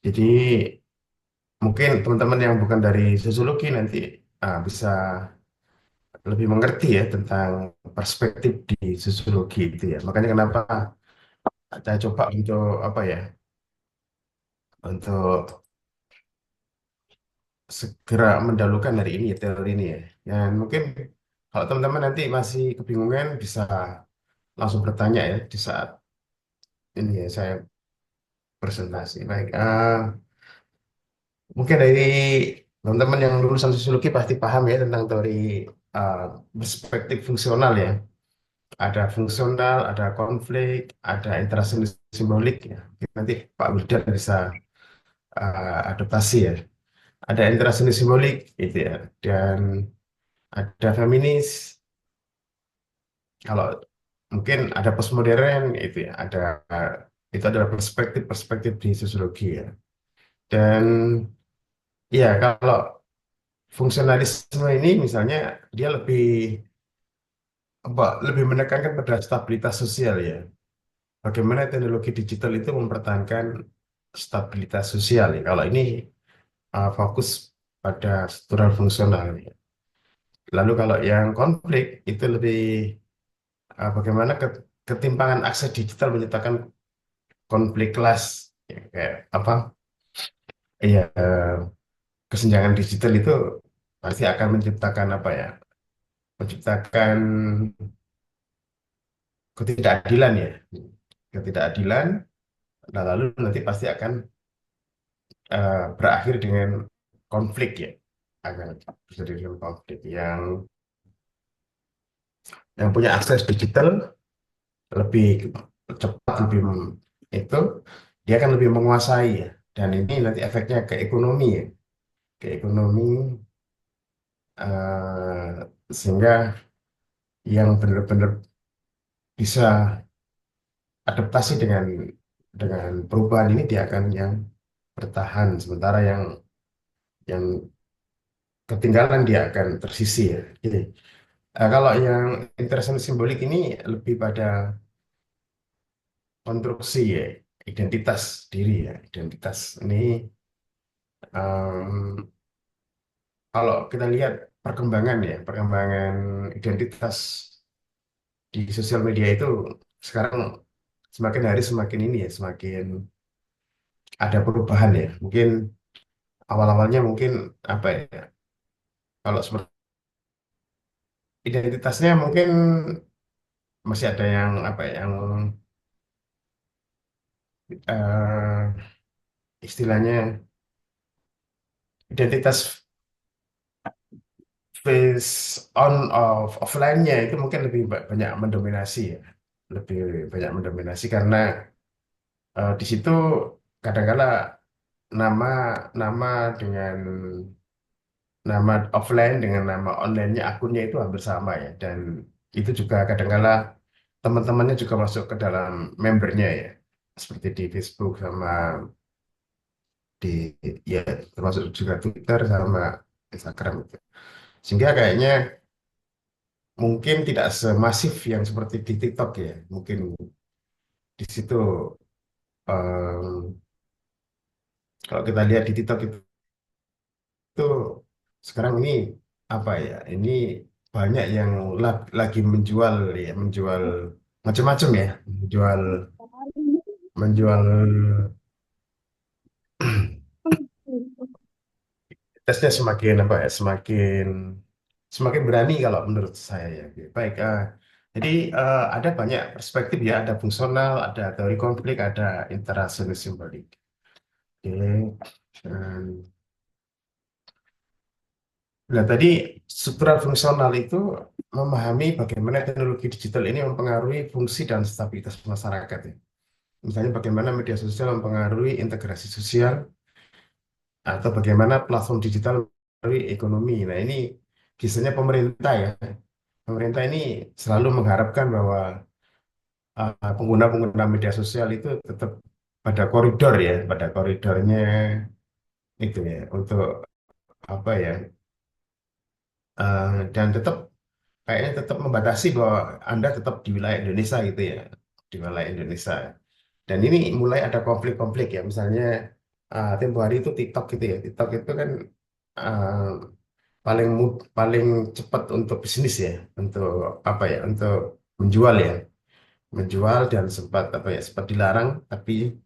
Jadi mungkin teman-teman yang bukan dari sosiologi nanti bisa lebih mengerti ya tentang perspektif di sosiologi itu ya. Makanya kenapa saya coba untuk apa ya, untuk segera mendahulukan hari ini ya, teori ini ya. Dan mungkin kalau teman-teman nanti masih kebingungan bisa langsung bertanya ya di saat ini ya saya presentasi. Baik, mungkin dari teman-teman yang lulusan sosiologi pasti paham ya tentang teori uh, perspektif fungsional ya. Ada fungsional, ada konflik, ada interaksi simbolik ya. Nanti Pak Wildan bisa adaptasi ya. Ada interaksi simbolik itu ya. Dan ada feminis, kalau mungkin ada postmodern itu ya. Ada itu adalah perspektif-perspektif di sosiologi ya. Dan ya kalau fungsionalisme ini misalnya dia lebih menekankan pada stabilitas sosial ya. Bagaimana teknologi digital itu mempertahankan stabilitas sosial ya. Kalau ini fokus pada struktural fungsional ya. Lalu kalau yang konflik itu lebih bagaimana ketimpangan akses digital menyebabkan konflik kelas ya, kayak apa? Iya, kesenjangan digital itu pasti akan menciptakan apa ya? Menciptakan ketidakadilan ya. Ketidakadilan, nah lalu nanti pasti akan berakhir dengan konflik ya, akan terjadi dengan konflik yang punya akses digital lebih cepat, itu dia akan lebih menguasai ya, dan ini nanti efeknya ke ekonomi ya, ke ekonomi sehingga yang benar-benar bisa adaptasi dengan perubahan ini dia akan yang bertahan, sementara yang ketinggalan dia akan tersisih ya. Jadi kalau yang interaksi simbolik ini lebih pada konstruksi ya, identitas diri ya. Identitas ini em, kalau kita lihat perkembangan identitas di sosial media itu sekarang semakin hari semakin ini ya, semakin ada perubahan ya. Mungkin awal-awalnya mungkin apa ya, kalau seperti identitasnya mungkin masih ada yang apa ya, yang istilahnya identitas face on of offline-nya itu mungkin lebih banyak mendominasi ya, lebih banyak mendominasi karena di situ kadang-kala nama nama dengan nama offline dengan nama online-nya akunnya itu hampir sama ya, dan itu juga kadang-kala teman-temannya juga masuk ke dalam membernya ya, seperti di Facebook sama di ya, termasuk juga Twitter sama Instagram itu, sehingga kayaknya mungkin tidak semasif yang seperti di TikTok ya. Mungkin di situ em, kalau kita lihat di TikTok itu sekarang ini apa ya? Ini banyak yang lagi menjual ya, menjual macam-macam ya, menjual menjual tesnya semakin apa ya? Semakin berani kalau menurut saya ya. Oke, baik. Jadi ada banyak perspektif ya, ada fungsional, ada teori konflik, ada interaksi simbolik. Oke. Dan, nah tadi struktural fungsional itu memahami bagaimana teknologi digital ini mempengaruhi fungsi dan stabilitas masyarakat ya. Misalnya bagaimana media sosial mempengaruhi integrasi sosial atau bagaimana platform digital mempengaruhi ekonomi. Nah ini kisahnya pemerintah ya. Pemerintah ini selalu mengharapkan bahwa pengguna-pengguna media sosial itu tetap pada koridor ya, pada koridornya itu ya, untuk apa ya, dan tetap kayaknya tetap membatasi bahwa Anda tetap di wilayah Indonesia gitu ya, di wilayah Indonesia. Dan ini mulai ada konflik-konflik ya, misalnya tempo hari itu TikTok gitu ya. TikTok itu kan ah, paling cepat untuk bisnis ya, untuk apa ya, untuk menjual ya, menjual dan sempat apa ya, sempat dilarang, tapi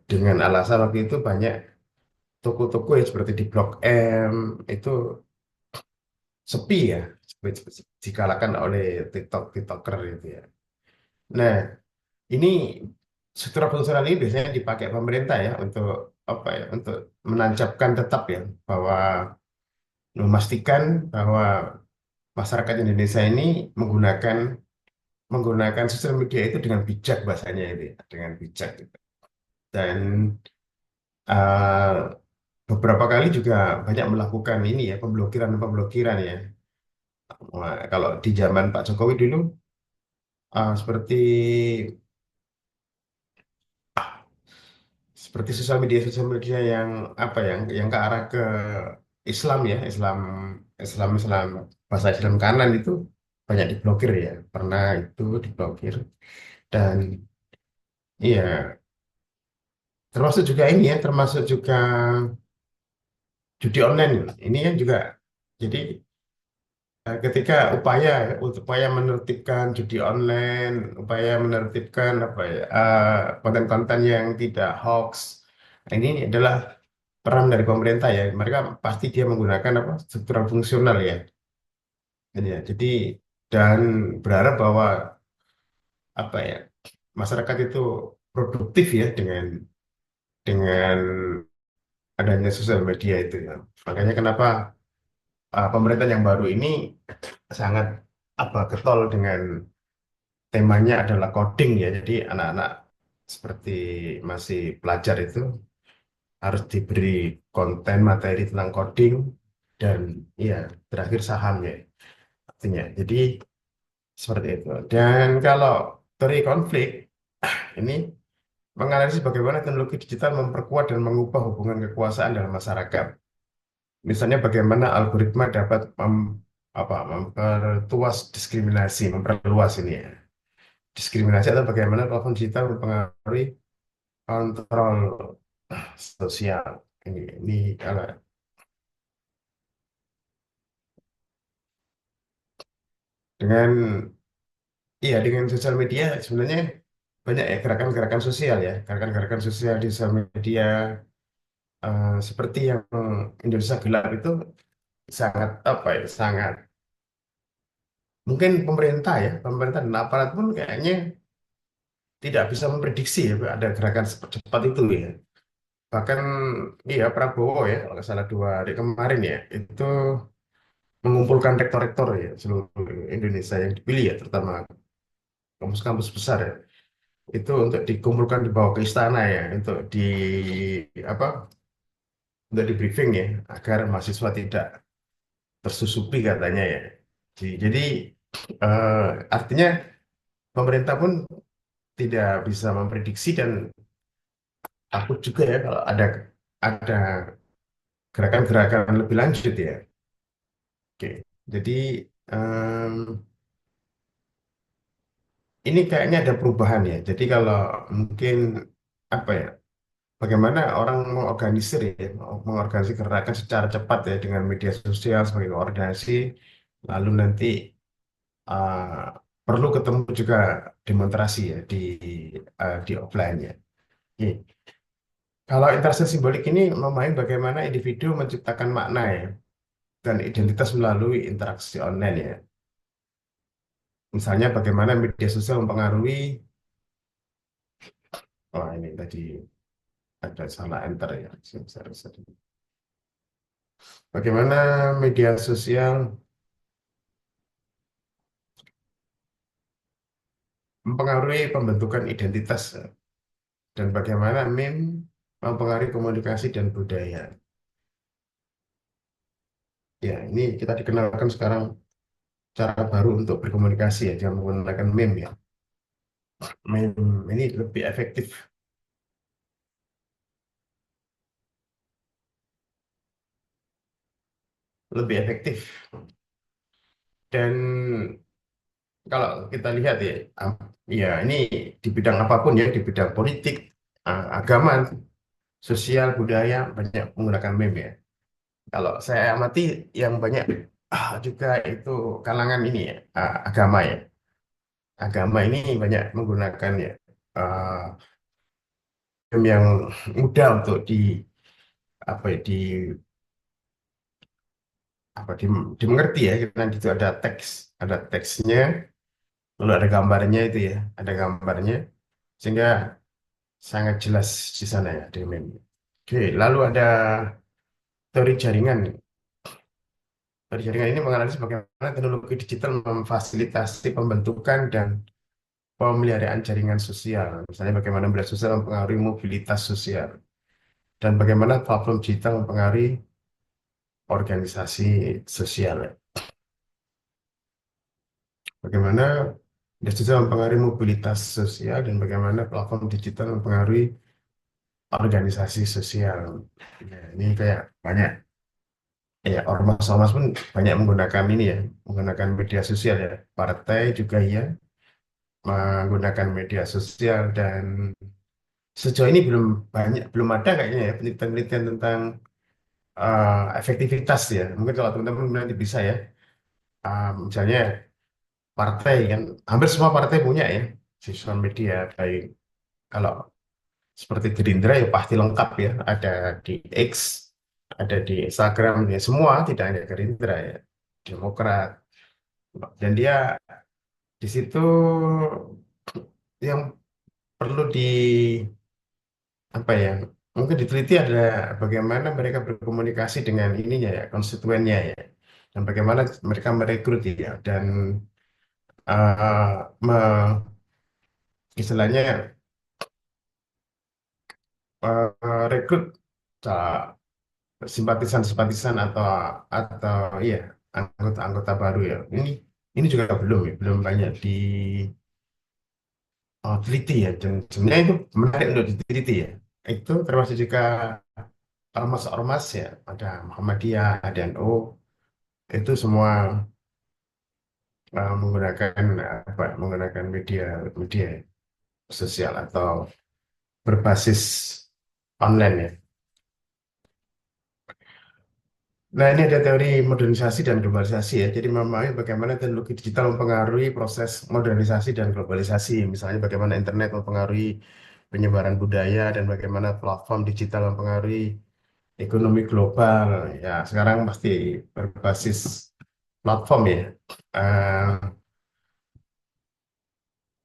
dengan alasan waktu itu banyak toko-toko yang seperti di Blok M itu sepi ya, dikalahkan oleh TikToker itu ya. Nah, ini struktur fungsional ini biasanya dipakai pemerintah ya untuk apa ya, untuk menancapkan tetap ya, bahwa memastikan bahwa masyarakat Indonesia ini menggunakan menggunakan sosial media itu dengan bijak, bahasanya itu ya, dengan bijak gitu. Dan eh, beberapa kali juga banyak melakukan ini ya, pemblokiran ya. Wah, kalau di zaman Pak Jokowi dulu seperti seperti sosial media yang apa yang ke arah ke Islam ya, Islam bahasa Islam kanan itu banyak diblokir ya, pernah itu diblokir. Dan iya, termasuk juga ini ya, termasuk juga judi online ini kan juga. Jadi ketika upaya menertibkan judi online, upaya menertibkan apa ya, konten-konten yang tidak hoax, ini adalah peran dari pemerintah ya. Mereka pasti dia menggunakan apa, struktural fungsional ya. Ya, jadi dan berharap bahwa apa ya, masyarakat itu produktif ya dengan adanya sosial media itu ya. Makanya kenapa pemerintahan yang baru ini sangat apa, getol dengan temanya adalah coding ya. Jadi anak-anak seperti masih pelajar itu harus diberi konten materi tentang coding, dan ya terakhir saham ya, artinya. Jadi seperti itu. Dan kalau teori konflik ini menganalisis bagaimana teknologi digital memperkuat dan mengubah hubungan kekuasaan dalam masyarakat. Misalnya bagaimana algoritma dapat memperluas diskriminasi, memperluas ini ya, diskriminasi, atau bagaimana platform digital mempengaruhi kontrol sosial. Ini kalau dengan iya, dengan sosial media sebenarnya banyak ya gerakan-gerakan sosial ya, gerakan-gerakan sosial di sosial media, seperti yang Indonesia Gelap itu sangat apa ya, sangat mungkin pemerintah dan aparat pun kayaknya tidak bisa memprediksi ya ada gerakan cepat itu ya. Bahkan iya, Prabowo ya kalau nggak salah 2 hari kemarin ya itu mengumpulkan rektor-rektor ya seluruh Indonesia yang dipilih ya, terutama kampus-kampus besar ya, itu untuk dikumpulkan, dibawa ke istana ya, untuk apa, untuk di briefing ya, agar mahasiswa tidak tersusupi katanya ya. Jadi eh, artinya pemerintah pun tidak bisa memprediksi, dan takut juga ya kalau ada gerakan-gerakan lebih lanjut ya. Oke, jadi em, ini kayaknya ada perubahan ya. Jadi kalau mungkin apa ya, bagaimana orang mengorganisir ya, mengorganisir gerakan secara cepat ya dengan media sosial sebagai koordinasi, lalu nanti uh, perlu ketemu juga demonstrasi ya di offline ya. Oke. Kalau interaksi simbolik ini memahami bagaimana individu menciptakan makna ya dan identitas melalui interaksi online ya. Misalnya bagaimana media sosial mempengaruhi, oh ini tadi ada salah enter ya. Bagaimana media sosial mempengaruhi pembentukan identitas dan bagaimana meme mempengaruhi komunikasi dan budaya. Ya, ini kita dikenalkan sekarang cara baru untuk berkomunikasi ya, dengan menggunakan meme ya. Meme ini lebih efektif. Dan kalau kita lihat ya, ya ini di bidang apapun ya, di bidang politik, agama, sosial, budaya, banyak menggunakan meme ya. Kalau saya amati yang banyak juga itu kalangan ini ya, agama ya. Agama ini banyak menggunakan ya meme yang mudah untuk apa ya, di dimengerti ya. Karena di situ ada teksnya, lalu ada gambarnya itu ya, ada gambarnya sehingga sangat jelas di sana ya di meme. Oke, lalu ada teori jaringan. Teori jaringan ini menganalisis bagaimana teknologi digital memfasilitasi pembentukan dan pemeliharaan jaringan sosial. Misalnya bagaimana media sosial mempengaruhi mobilitas sosial dan bagaimana platform digital mempengaruhi organisasi sosial. Bagaimana media sosial mempengaruhi mobilitas sosial dan bagaimana platform digital mempengaruhi organisasi sosial. Nah, ini kayak banyak ya, ormas-ormas pun banyak menggunakan ini ya, menggunakan media sosial ya. Partai juga ya menggunakan media sosial dan sejauh ini belum ada kayaknya ya penelitian-penelitian tentang efektivitas ya. Mungkin kalau teman-teman nanti bisa ya, misalnya partai kan, hampir semua partai punya ya sosial media. Baik kalau seperti Gerindra ya pasti lengkap ya, ada di X, ada di Instagram ya, semua tidak hanya Gerindra ya, Demokrat. Dan dia di situ yang perlu apa ya, mungkin diteliti ada bagaimana mereka berkomunikasi dengan ininya ya, konstituennya ya, dan bagaimana mereka merekrut ya, dan istilahnya rekrut simpatisan-simpatisan atau iya anggota-anggota baru ya. Ini juga belum banyak diteliti ya, dan sebenarnya itu menarik untuk diteliti ya. Itu termasuk juga ormas-ormas ya, ada Muhammadiyah, ada NU, itu semua menggunakan media media sosial atau berbasis online ya. Nah, ini ada teori modernisasi dan globalisasi ya. Jadi memahami bagaimana teknologi digital mempengaruhi proses modernisasi dan globalisasi. Misalnya bagaimana internet mempengaruhi penyebaran budaya dan bagaimana platform digital mempengaruhi ekonomi global. Ya, sekarang pasti berbasis platform ya. Eh,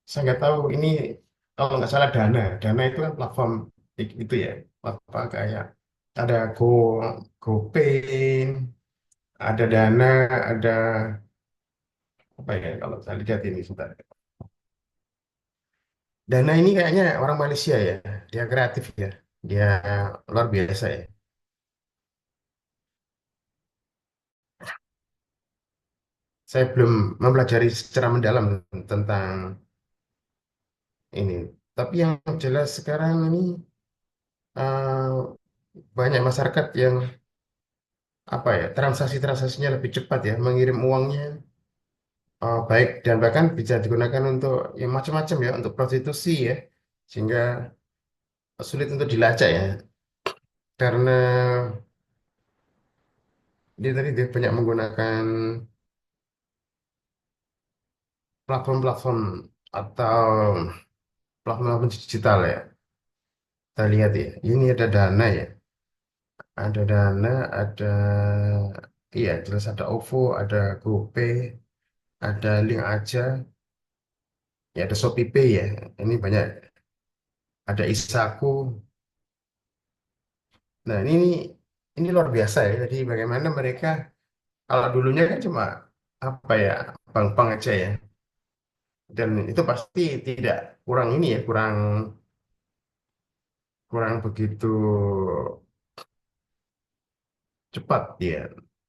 saya nggak tahu ini, kalau nggak salah Dana itu kan platform itu ya. Apa kayak ada GoPay, ada Dana, ada apa ya, kalau saya lihat ini sebentar. Dana ini kayaknya orang Malaysia ya, dia kreatif ya, dia luar biasa ya. Saya belum mempelajari secara mendalam tentang ini, tapi yang jelas sekarang ini eh, banyak masyarakat yang apa ya, transaksi-transaksinya lebih cepat ya, mengirim uangnya baik, dan bahkan bisa digunakan untuk yang macam-macam ya, untuk prostitusi ya, sehingga sulit untuk dilacak ya, karena dia tadi dia banyak menggunakan platform-platform atau platform digital ya. Kita lihat ya, ini ada Dana ya, ada Dana, ada iya jelas ada OVO, ada GoPay, ada Link Aja, ya ada Shopee Pay ya. Ini banyak, ada Isaku. Nah ini luar biasa ya. Jadi bagaimana mereka, kalau dulunya kan cuma apa ya, bank-bank aja ya, dan itu pasti tidak, kurang ini ya, kurang kurang begitu cepat ya.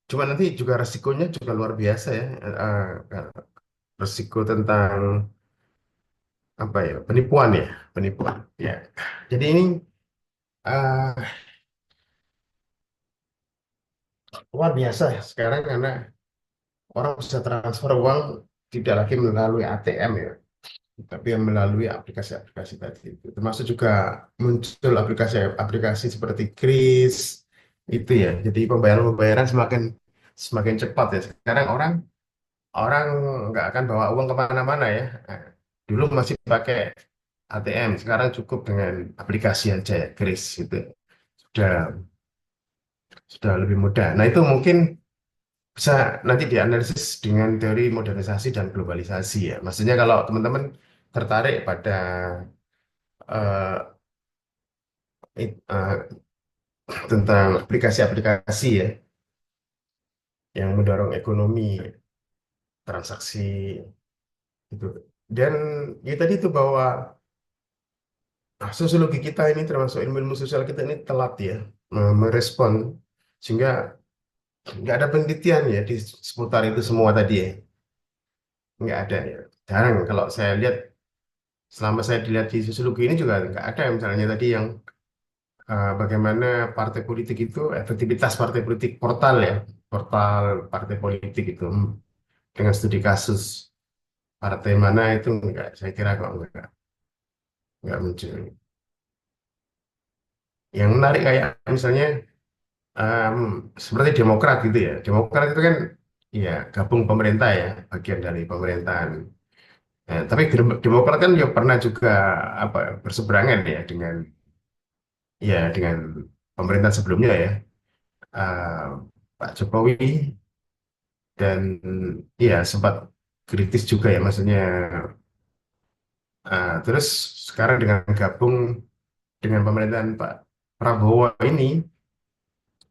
Cuma nanti juga resikonya juga luar biasa ya. Resiko tentang apa ya, penipuan ya, penipuan ya. Jadi ini eh, luar biasa ya sekarang, karena orang bisa transfer uang tidak lagi melalui ATM ya, tapi yang melalui aplikasi-aplikasi tadi itu. Termasuk juga muncul aplikasi-aplikasi seperti Kris itu ya. Jadi pembayaran-pembayaran semakin semakin cepat ya. Sekarang orang orang nggak akan bawa uang kemana-mana ya. Nah, dulu masih pakai ATM, sekarang cukup dengan aplikasi aja ya, Kris itu sudah sudah lebih mudah. Nah itu mungkin bisa nanti dianalisis dengan teori modernisasi dan globalisasi ya. Maksudnya kalau teman-teman tertarik pada eh, tentang aplikasi-aplikasi ya yang mendorong ekonomi transaksi itu. Dan ya tadi itu bahwa sosiologi kita ini termasuk ilmu-ilmu sosial kita ini telat ya merespon sehingga nggak ada penelitian ya di seputar itu semua tadi ya, nggak ada ya. Jarang kalau saya lihat selama saya dilihat di sosiologi ini juga nggak ada misalnya tadi yang bagaimana partai politik itu efektivitas partai politik portal ya, portal partai politik itu dengan studi kasus partai mana itu enggak, saya kira kok enggak muncul. Yang menarik kayak misalnya em, seperti Demokrat gitu ya. Demokrat itu kan ya gabung pemerintah ya, bagian dari pemerintahan. Tapi Demokrat kan ya pernah juga apa berseberangan ya dengan pemerintahan sebelumnya ya. Eh, Pak Jokowi dan ya sempat kritis juga ya maksudnya. Terus sekarang dengan gabung dengan pemerintahan Pak Prabowo ini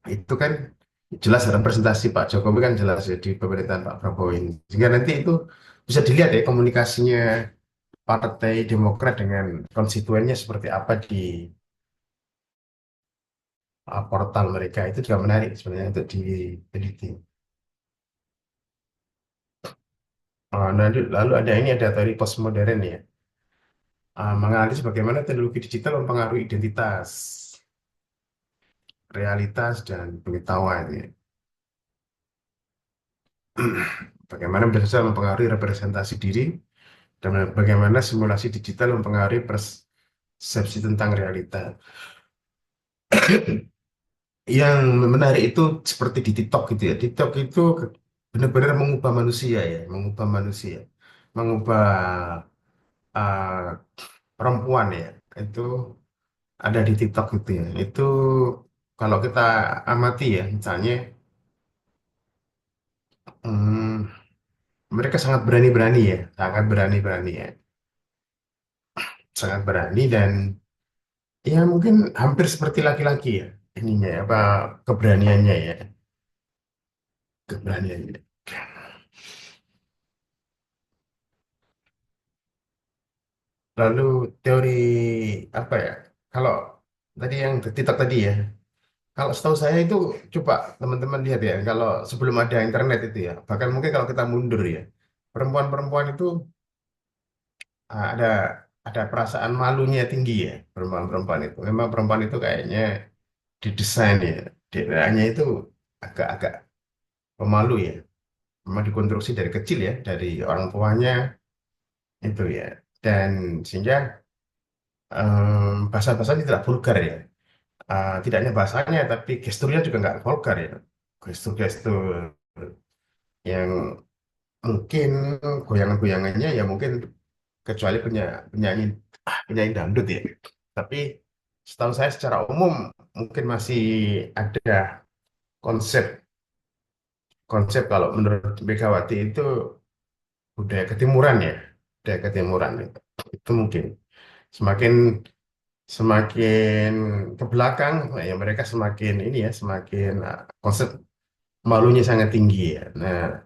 itu kan jelas representasi Pak Jokowi kan jelas ya di pemerintahan Pak Prabowo ini. Sehingga nanti itu bisa dilihat ya komunikasinya Partai Demokrat dengan konstituennya seperti apa di portal mereka itu juga menarik sebenarnya untuk diteliti. Nah, lalu ada ini ada teori postmodern ya. Menganalisis bagaimana teknologi digital mempengaruhi identitas, realitas dan pengetahuan ya. Bagaimana media sosial mempengaruhi representasi diri dan bagaimana simulasi digital mempengaruhi persepsi tentang realita. Yang menarik itu seperti di TikTok gitu ya. TikTok itu benar-benar mengubah manusia ya, mengubah manusia, mengubah uh, perempuan ya. Itu ada di TikTok gitu ya. Itu kalau kita amati ya, misalnya hmm, mereka sangat berani-berani ya, sangat berani-berani ya, sangat berani dan ya mungkin hampir seperti laki-laki ya ininya apa keberaniannya ya, keberaniannya. Lalu teori apa ya? Kalau tadi yang TikTok tadi ya, kalau setahu saya itu coba teman-teman lihat ya, kalau sebelum ada internet itu ya, bahkan mungkin kalau kita mundur ya, perempuan-perempuan itu ada perasaan malunya tinggi ya, perempuan-perempuan itu. Memang perempuan itu kayaknya didesain ya, DNA-nya itu agak-agak pemalu ya. Memang dikonstruksi dari kecil ya, dari orang tuanya itu ya. Dan sehingga bahasa-bahasanya tidak vulgar ya. Tidak hanya bahasanya, tapi gesturnya juga nggak vulgar ya. Gestur-gestur yang mungkin goyangan-goyangannya ya mungkin kecuali penyanyi penyanyi dangdut ya. Tapi setahu saya secara umum mungkin masih ada konsep konsep kalau menurut Megawati itu budaya ketimuran ya, budaya ketimuran itu mungkin semakin semakin ke belakang ya mereka semakin ini ya semakin konsep malunya sangat tinggi ya. Nah,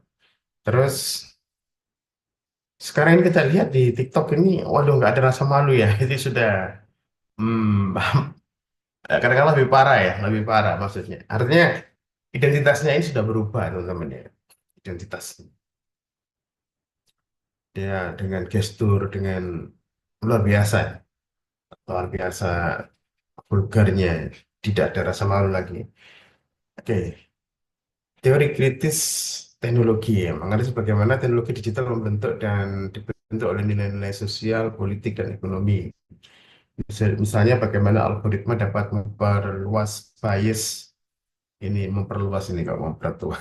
terus sekarang ini kita lihat di TikTok ini, waduh nggak ada rasa malu ya. Itu sudah hmm, kadang-kadang lebih parah ya, lebih parah maksudnya. Artinya identitasnya ini sudah berubah teman-teman ya. Identitas dia dengan gestur, dengan luar biasa, luar biasa vulgarnya, tidak ada rasa malu lagi. Oke, teori kritis teknologi ya, mengenai bagaimana teknologi digital membentuk dan dibentuk oleh nilai-nilai sosial, politik, dan ekonomi. Misalnya bagaimana algoritma dapat memperluas bias ini, memperluas ini kalau mempertua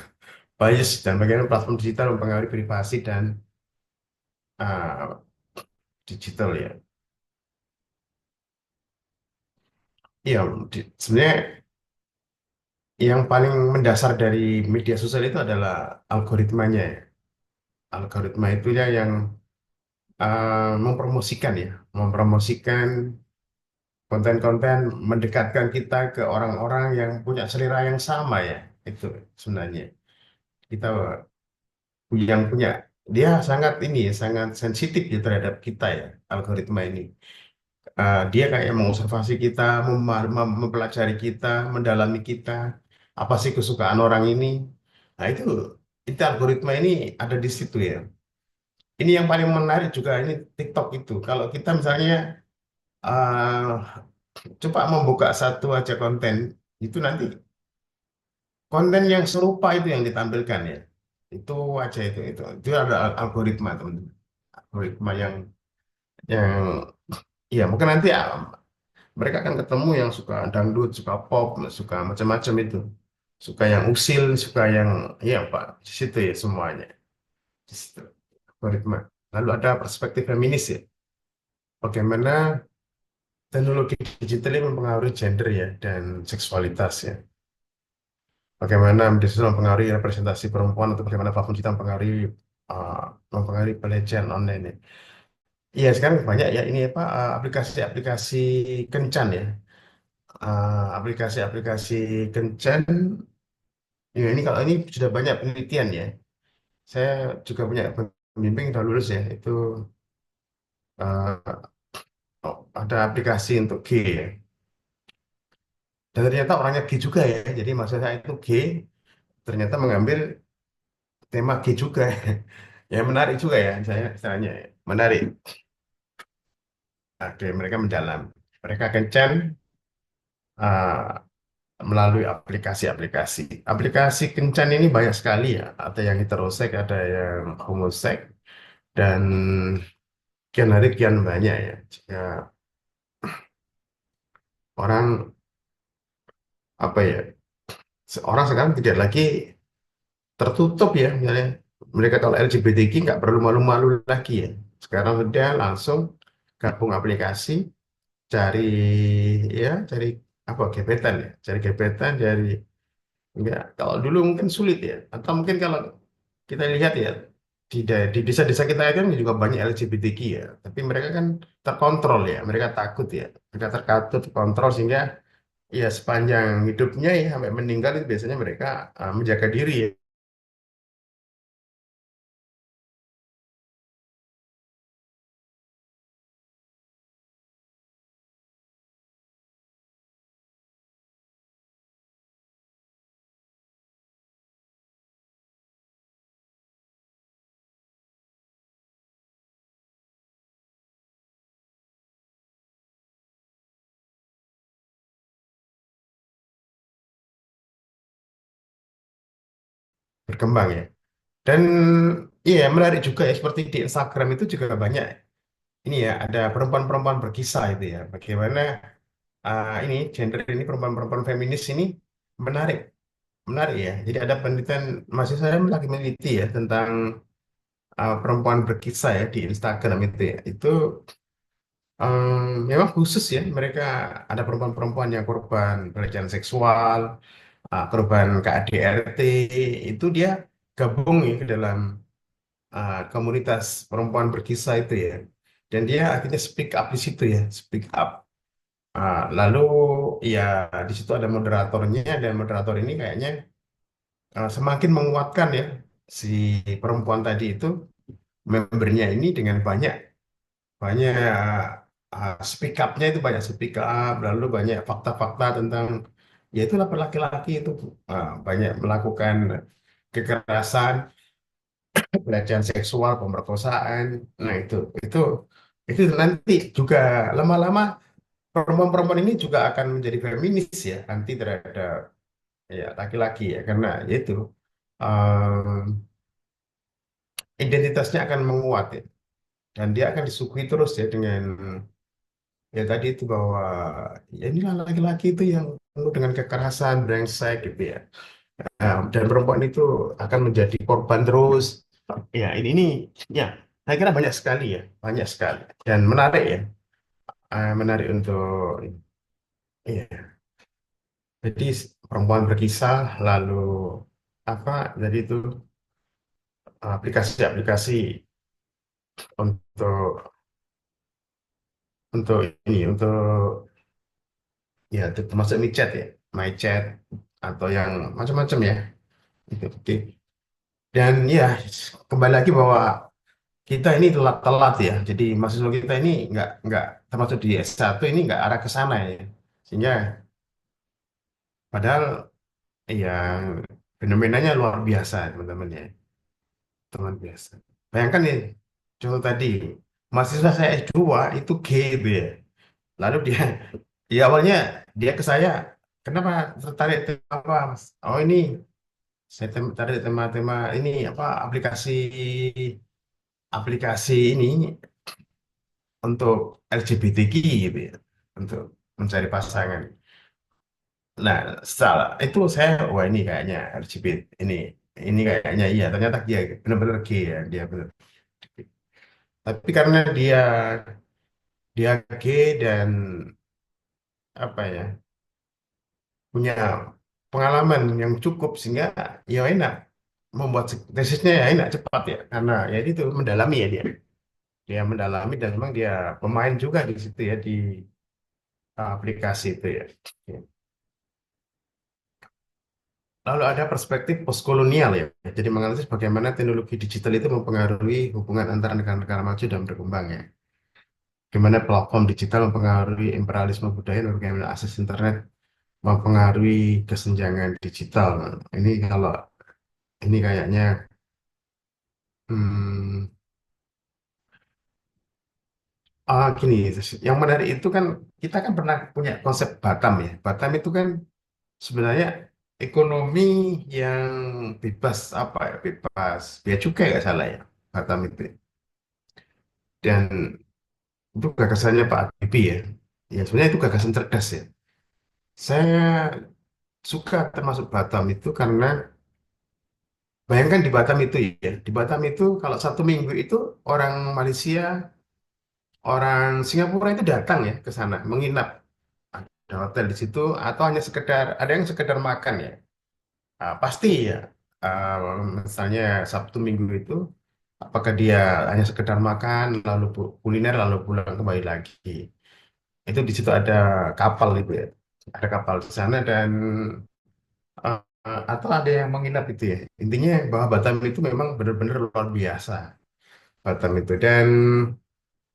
bias, dan bagaimana platform digital mempengaruhi privasi dan uh, digital ya. Iya, sebenarnya yang paling mendasar dari media sosial itu adalah algoritmanya ya. Algoritma itu ya yang mempromosikan ya, mempromosikan konten-konten, mendekatkan kita ke orang-orang yang punya selera yang sama ya. Itu sebenarnya kita yang punya, dia sangat ini ya, sangat sensitif ya terhadap kita ya, algoritma ini. Dia kayak mengobservasi kita, mempelajari kita, mendalami kita, apa sih kesukaan orang ini. Nah itu algoritma ini ada di situ ya. Ini yang paling menarik juga ini TikTok itu. Kalau kita misalnya uh, coba membuka satu aja konten, itu nanti konten yang serupa itu yang ditampilkan ya. Itu aja itu ada algoritma teman-teman. Algoritma yang ya mungkin nanti mereka akan ketemu yang suka dangdut, suka pop, suka macam-macam itu. Suka yang usil, suka yang ya Pak, di situ ya semuanya. Di situ algoritma. Lalu ada perspektif feminis ya. Bagaimana teknologi digital ini mempengaruhi gender ya dan seksualitas ya. Bagaimana media sosial mempengaruhi representasi perempuan atau bagaimana platform digital uh, mempengaruhi pelecehan online ya. Iya sekarang banyak ya ini apa aplikasi-aplikasi kencan ya. Aplikasi-aplikasi kencan. Ya, ini kalau ini sudah banyak penelitian ya. Saya juga punya pembimbing yang sudah lulus ya. Itu uh, ada aplikasi untuk G ya. Dan ternyata orangnya G juga ya. Jadi maksud saya itu G ternyata mengambil tema G juga. Ya menarik juga ya. Saya ya. Menarik. Oke, mereka mendalam. Mereka kencan uh, melalui aplikasi-aplikasi. Aplikasi kencan ini banyak sekali ya. Ada yang heterosek, ada yang homosek, dan kian hari kian banyak ya. Jika orang apa ya, orang sekarang tidak lagi tertutup ya, misalnya mereka kalau LGBTQ nggak perlu malu-malu lagi ya. Sekarang sudah langsung gabung aplikasi, cari ya, cari apa gebetan ya, cari gebetan, cari enggak. Kalau dulu mungkin sulit ya, atau mungkin kalau kita lihat ya di desa-desa kita kan juga banyak LGBTQ ya, tapi mereka kan terkontrol ya, mereka takut ya, mereka terkontrol sehingga ya sepanjang hidupnya ya sampai meninggal itu biasanya mereka menjaga diri ya, berkembang ya. Dan iya menarik juga ya seperti di Instagram itu juga banyak ini ya ada perempuan-perempuan berkisah itu ya. Bagaimana ini gender ini perempuan-perempuan feminis ini menarik, menarik ya. Jadi ada penelitian masih saya lagi meneliti ya tentang perempuan berkisah ya di Instagram itu ya. Itu memang khusus ya mereka ada perempuan-perempuan yang korban pelecehan seksual, korban KADRT itu dia gabung ya ke dalam komunitas perempuan berkisah itu ya. Dan dia akhirnya speak up di situ ya, speak up. Lalu ya di situ ada moderatornya dan moderator ini kayaknya semakin menguatkan ya si perempuan tadi itu membernya ini dengan banyak banyak speak up-nya itu banyak speak up lalu banyak fakta-fakta tentang ya itulah laki-laki itu banyak melakukan kekerasan, pelecehan seksual, pemerkosaan. Nah, itu nanti juga lama-lama perempuan-perempuan ini juga akan menjadi feminis ya nanti terhadap ya laki-laki ya karena ya itu identitasnya akan menguat ya. dan dia akan disuguhi terus ya dengan ya tadi itu bahwa ya inilah laki-laki itu yang penuh dengan kekerasan, brengsek gitu ya. Nah, dan perempuan itu akan menjadi korban terus. Ya, ini ya, saya kira banyak sekali ya, banyak sekali. Dan menarik ya, menarik untuk ya. Jadi perempuan berkisah, lalu apa? Jadi itu aplikasi-aplikasi untuk untuk ya termasuk MiChat ya, MyChat atau yang macam-macam ya. Itu oke. Dan ya kembali lagi bahwa kita ini telat-telat ya. Jadi mahasiswa kita ini nggak termasuk di S1 ini nggak arah ke sana ya. Sehingga padahal ya fenomenanya luar biasa teman-teman ya. Teman biasa. Bayangkan nih, contoh tadi, mahasiswa saya S2 itu G itu ya. Lalu dia, ya awalnya dia ke saya, kenapa tertarik tema apa, Mas? Oh ini, saya tertarik tema-tema ini, apa, aplikasi ini untuk LGBTQ gitu ya, untuk mencari pasangan. Nah, setelah itu saya, wah ini kayaknya LGBT, ini kayaknya iya, ternyata dia benar-benar G ya, dia benar. Tapi karena dia gay dan apa ya punya pengalaman yang cukup sehingga ya enak membuat tesisnya ya enak cepat ya karena ya itu mendalami ya dia mendalami dan memang dia pemain juga di situ ya di aplikasi itu ya. Ya. Lalu ada perspektif postkolonial ya, jadi menganalisis bagaimana teknologi digital itu mempengaruhi hubungan antara negara-negara maju dan berkembang ya. Bagaimana platform digital mempengaruhi imperialisme budaya dan bagaimana akses internet mempengaruhi kesenjangan digital. Nah, ini kalau ini kayaknya hmm, gini, yang menarik itu kan kita kan pernah punya konsep Batam ya. Batam itu kan sebenarnya ekonomi yang bebas apa ya, bebas bea cukai nggak salah ya Batam itu. Dan itu gagasannya Pak Habibie ya. Ya sebenarnya itu gagasan cerdas ya. Saya suka termasuk Batam itu karena bayangkan di Batam itu ya, di Batam itu kalau 1 minggu itu orang Malaysia, orang Singapura itu datang ya ke sana, menginap. Ada hotel di situ, atau hanya sekedar, ada yang sekedar makan ya. Pasti ya, Ah, misalnya Sabtu Minggu itu, apakah dia hanya sekedar makan, lalu kuliner, lalu pulang kembali lagi. Itu di situ ada kapal itu ya. Ada kapal di sana dan atau ada yang menginap itu ya. Intinya bahwa Batam itu memang benar-benar luar biasa. Batam itu dan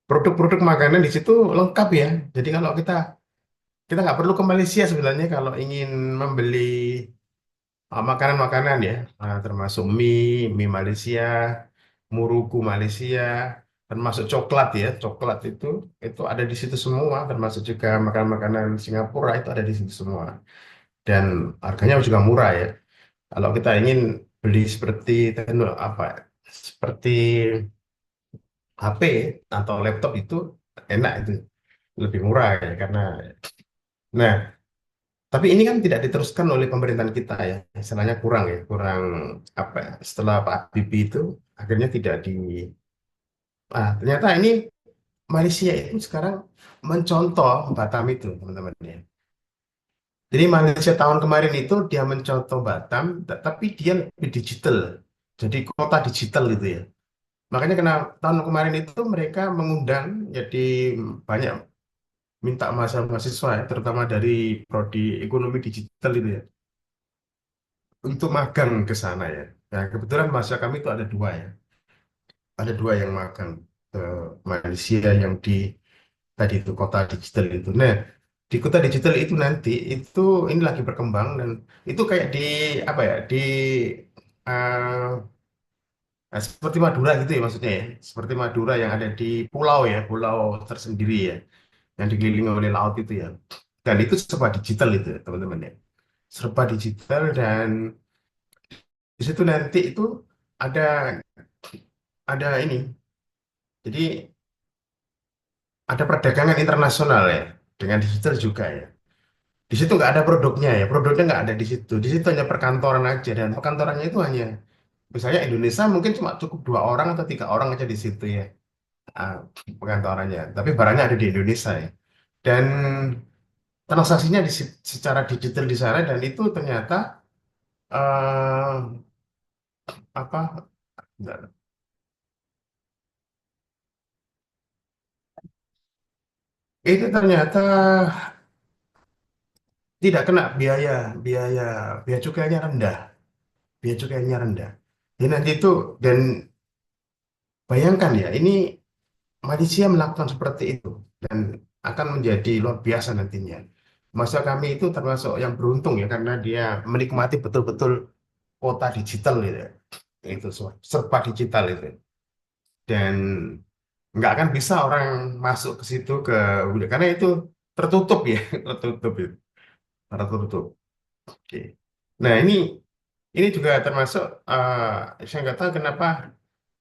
produk-produk makanan di situ lengkap ya. Jadi kalau kita nggak perlu ke Malaysia sebenarnya kalau ingin membeli makanan-makanan ya, termasuk mie Malaysia, muruku Malaysia, termasuk coklat ya, coklat itu ada di situ semua, termasuk juga makanan-makanan Singapura itu ada di situ semua. Dan harganya juga murah ya. Kalau kita ingin beli seperti apa, seperti HP atau laptop itu enak itu lebih murah ya karena nah tapi ini kan tidak diteruskan oleh pemerintahan kita ya istilahnya kurang ya kurang apa ya, setelah Pak Habibie itu akhirnya tidak di ternyata ini Malaysia itu sekarang mencontoh Batam itu teman-teman ya. Jadi Malaysia tahun kemarin itu dia mencontoh Batam tapi dia lebih digital jadi kota digital gitu ya. Makanya kena tahun kemarin itu mereka mengundang jadi banyak minta mahasiswa ya, terutama dari prodi ekonomi digital itu ya, untuk magang ke sana ya. Nah, kebetulan mahasiswa kami itu ada dua yang magang ke Malaysia yang di tadi itu kota digital itu. Nah, di kota digital itu nanti itu ini lagi berkembang dan itu kayak di apa ya uh, seperti Madura gitu ya maksudnya ya, seperti Madura yang ada di pulau ya, pulau tersendiri ya, yang dikelilingi oleh laut itu ya. Dan itu serba digital itu ya, teman-teman ya. Serba digital dan di situ nanti itu ada ada ini Jadi ada perdagangan internasional ya, dengan digital juga ya. Di situ nggak ada produknya ya, produknya nggak ada di situ. Di situ hanya perkantoran aja, dan perkantorannya itu hanya, misalnya Indonesia mungkin cuma cukup 2 orang atau 3 orang aja di situ ya, ah, perkantorannya. Tapi barangnya ada di Indonesia ya. Dan transaksinya secara digital di sana, dan itu ternyata eh, apa? Bentar. Itu ternyata tidak kena biaya biaya biaya cukainya rendah, biaya cukainya rendah. Jadi nanti itu, dan bayangkan ya, ini Malaysia melakukan seperti itu dan akan menjadi luar biasa nantinya. Masa kami itu termasuk yang beruntung ya, karena dia menikmati betul-betul kota digital gitu ya. Itu serba digital itu. Dan nggak akan bisa orang masuk ke situ karena itu tertutup ya, tertutup itu, tertutup. Oke. Nah, ini juga termasuk, saya nggak tahu kenapa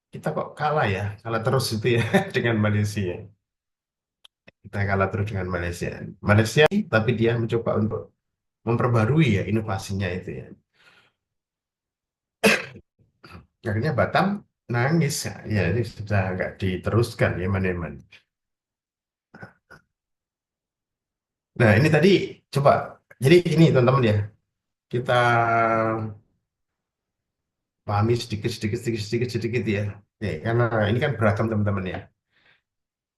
kita kok kalah ya, kalah terus itu ya dengan Malaysia. Kita kalah terus dengan Malaysia. Malaysia, tapi dia mencoba untuk memperbarui ya inovasinya itu ya. Akhirnya Batam nangis ya, ya ini sudah nggak diteruskan ya, Maneman. Nah, ini tadi coba, jadi ini teman-teman ya, kita pahami sedikit sedikit sedikit sedikit sedikit ya. Ya, karena ini kan beragam teman-teman ya.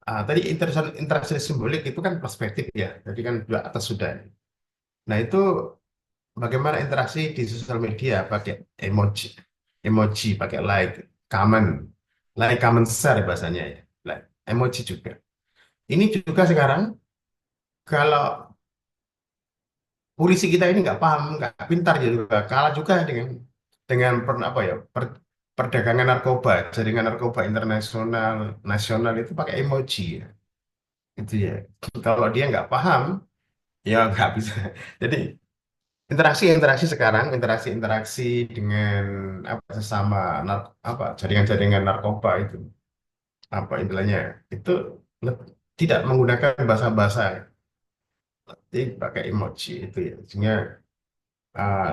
Tadi interaksi simbolik itu kan perspektif ya. Jadi kan dua atas sudah. Nah, itu bagaimana interaksi di sosial media pakai emoji, emoji pakai like, comment, like, comment, share bahasanya ya. Like, emoji juga. Ini juga sekarang kalau polisi kita ini nggak paham, nggak pintar juga, kalah juga dengan apa ya, perdagangan narkoba, jaringan narkoba internasional, nasional itu pakai emoji ya. Itu ya. Kalau dia nggak paham, ya nggak bisa. Jadi interaksi sekarang, interaksi dengan apa sesama apa jaringan-jaringan narkoba itu, apa istilahnya, itu tidak menggunakan bahasa-bahasa, tapi pakai emoji itu ya, sehingga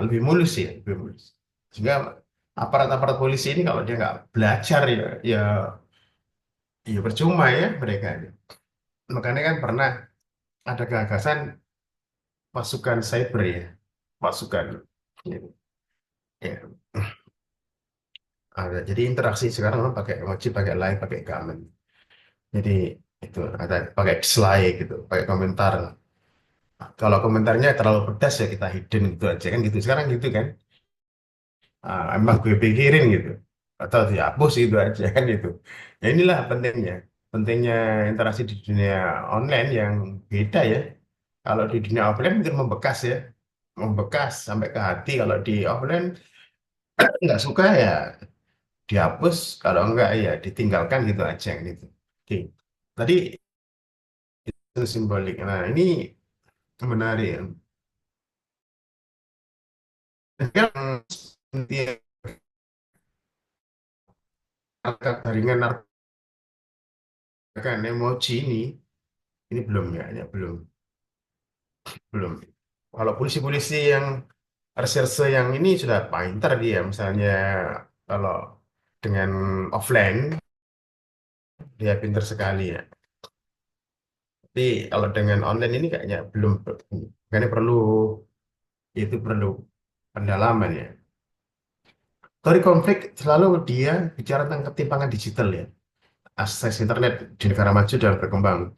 lebih mulus ya, lebih mulus. Sehingga aparat-aparat polisi ini kalau dia nggak belajar ya, ya, ya percuma ya mereka. Makanya kan pernah ada gagasan pasukan cyber ya, pasukan. Ya, ya. Jadi interaksi sekarang orang pakai emoji, pakai like, pakai comment. Jadi itu ada pakai dislike gitu, pakai komentar. Kalau komentarnya terlalu pedas ya kita hidden gitu aja kan gitu. Sekarang gitu kan. Emang gue pikirin gitu. Atau dihapus itu aja kan gitu. Ya inilah pentingnya. Pentingnya interaksi di dunia online yang beda ya. Kalau di dunia offline mungkin membekas ya. Membekas sampai ke hati. Kalau di offline nggak suka ya dihapus, kalau enggak ya ditinggalkan gitu aja gitu. Oke. Tadi itu simbolik. Nah, ini menarik. Sekarang jaringan narkoba emoji ini belum ya, ya belum. Kalau polisi-polisi yang reserse yang ini sudah pintar dia, misalnya kalau dengan offline dia pintar sekali ya. Tapi kalau dengan online ini kayaknya belum, karena perlu pendalaman ya. Teori konflik selalu dia bicara tentang ketimpangan digital ya. Akses internet di negara maju dan berkembang.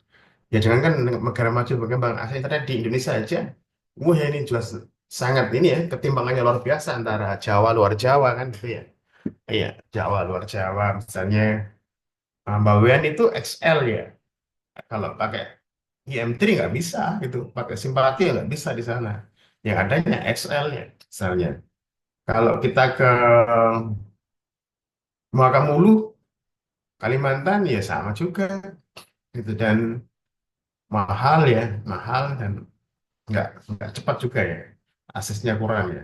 Ya jangan kan negara maju berkembang, akses internet di Indonesia aja. Wah, ya ini jelas sangat ini ya, ketimpangannya luar biasa antara Jawa luar Jawa kan gitu ya. Iya, Jawa luar Jawa misalnya, Bawean itu XL ya. Kalau pakai IM3 nggak bisa gitu, pakai simpati nggak bisa di sana. Yang adanya XL ya misalnya. Kalau kita ke Makamulu, Kalimantan ya sama juga gitu, dan mahal ya, mahal, dan nggak cepat juga ya, aksesnya kurang ya.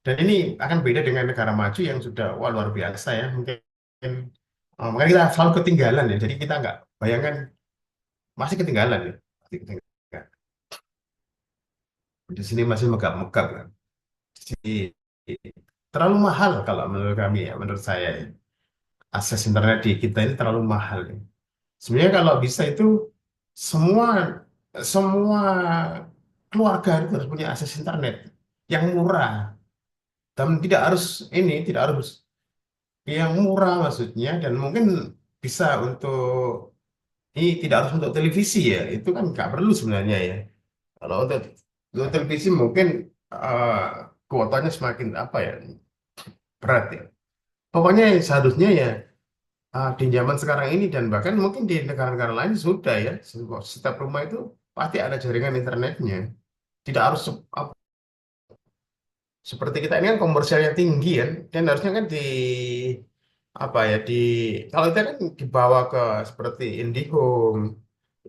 Dan ini akan beda dengan negara maju yang sudah wah luar biasa ya, mungkin Makanya kita selalu ketinggalan ya. Jadi kita nggak bayangkan masih ketinggalan ya. Masih ketinggalan. Di sini masih megap-megap kan. Jadi terlalu mahal kalau menurut kami ya, menurut saya ya. Akses internet di kita ini terlalu mahal ya. Sebenarnya kalau bisa itu semua semua keluarga itu harus punya akses internet yang murah dan tidak harus yang murah maksudnya dan mungkin bisa ini tidak harus untuk televisi ya itu kan nggak perlu sebenarnya ya kalau untuk televisi mungkin eh, kuotanya semakin apa ya berat ya pokoknya seharusnya ya di zaman sekarang ini dan bahkan mungkin di negara-negara lain sudah ya setiap rumah itu pasti ada jaringan internetnya tidak harus seperti kita ini kan komersialnya tinggi kan dan harusnya kan apa ya kalau itu kan dibawa ke seperti IndiHome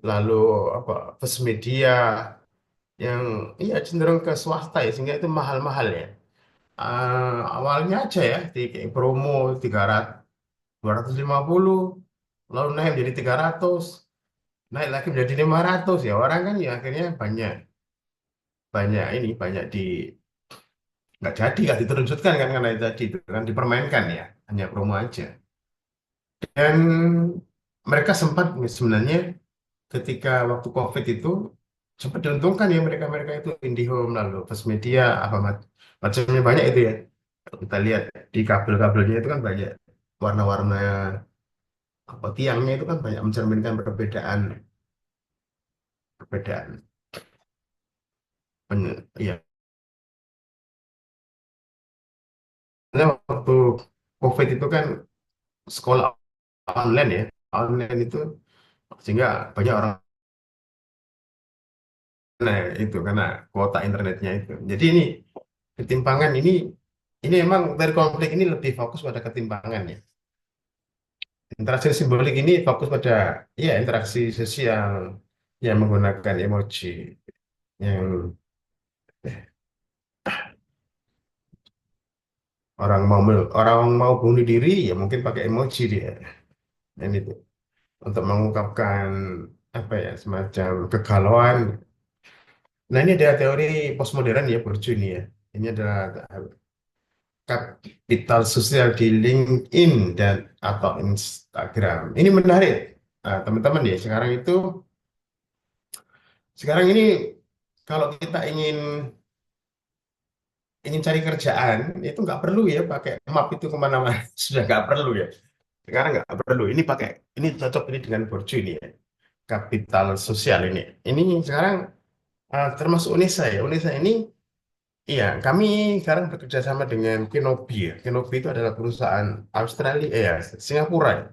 lalu apa First Media yang iya cenderung ke swasta ya sehingga itu mahal-mahal ya. Awalnya aja ya di kayak promo 300 250 lalu naik menjadi 300 naik lagi menjadi 500 ya orang kan ya akhirnya banyak banyak ini banyak nggak jadi nggak diteruskan kan karena itu tadi itu kan dipermainkan ya hanya promo aja dan mereka sempat sebenarnya ketika waktu COVID itu sempat diuntungkan ya mereka-mereka itu IndiHome lalu First Media apa macamnya banyak itu ya kalau kita lihat di kabel-kabelnya itu kan banyak warna-warna apa tiangnya itu kan banyak mencerminkan perbedaan perbedaan ya karena waktu COVID itu kan sekolah online ya online itu sehingga banyak orang nah itu karena kuota internetnya itu jadi ini ketimpangan ini emang dari konflik ini lebih fokus pada ketimpangan ya interaksi simbolik ini fokus pada ya interaksi sosial yang menggunakan emoji yang orang mau bunuh diri ya mungkin pakai emoji dia dan itu untuk mengungkapkan apa ya semacam kegalauan. Nah ini ada teori postmodern ya Burju ini ya. Ini adalah kapital sosial di LinkedIn dan atau Instagram. Ini menarik. Nah, teman-teman ya sekarang ini kalau kita ingin cari kerjaan itu nggak perlu ya pakai map itu kemana-mana sudah nggak perlu ya sekarang nggak perlu ini cocok ini dengan Burju ini ya kapital sosial ini sekarang termasuk Unesa ya Unesa ini iya kami sekarang bekerja sama dengan Kenobi ya Kenobi itu adalah perusahaan Australia ya Singapura ya.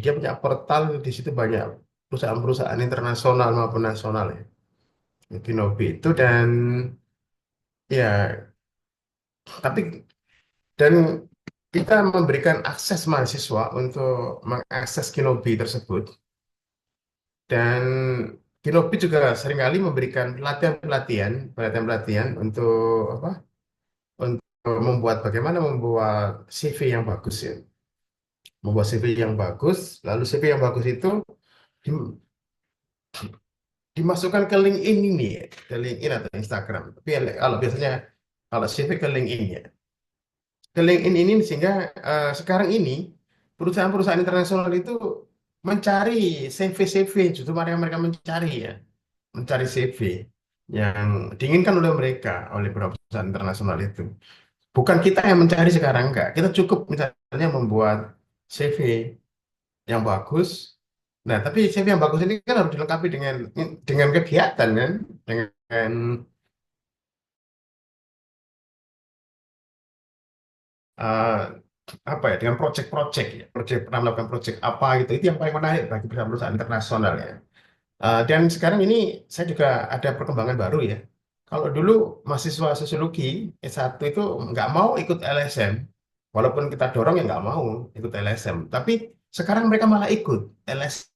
Dia punya portal di situ banyak perusahaan-perusahaan internasional maupun nasional ya Kenobi itu dan ya tapi dan kita memberikan akses mahasiswa untuk mengakses Kinobi tersebut dan Kinobi juga seringkali memberikan pelatihan-pelatihan untuk apa? Untuk bagaimana membuat CV yang bagus ya. Membuat CV yang bagus, lalu CV yang bagus itu di- dimasukkan ke LinkedIn ini ya, ke LinkedIn atau Instagram. Tapi ya, kalau biasanya kalau CV ke LinkedIn ya. Ke LinkedIn ini sehingga sekarang ini perusahaan-perusahaan internasional itu mencari CV-CV justru mereka mencari ya mencari CV yang diinginkan oleh mereka oleh beberapa perusahaan internasional itu bukan kita yang mencari sekarang enggak kita cukup misalnya membuat CV yang bagus nah tapi CV yang bagus ini kan harus dilengkapi dengan kegiatan kan dengan eh, apa ya dengan project-project ya project pernah melakukan project apa gitu itu yang paling menarik bagi perusahaan-perusahaan internasional ya. Dan sekarang ini saya juga ada perkembangan baru ya kalau dulu mahasiswa sosiologi S1 itu nggak mau ikut LSM walaupun kita dorong ya nggak mau ikut LSM tapi sekarang mereka malah ikut LSM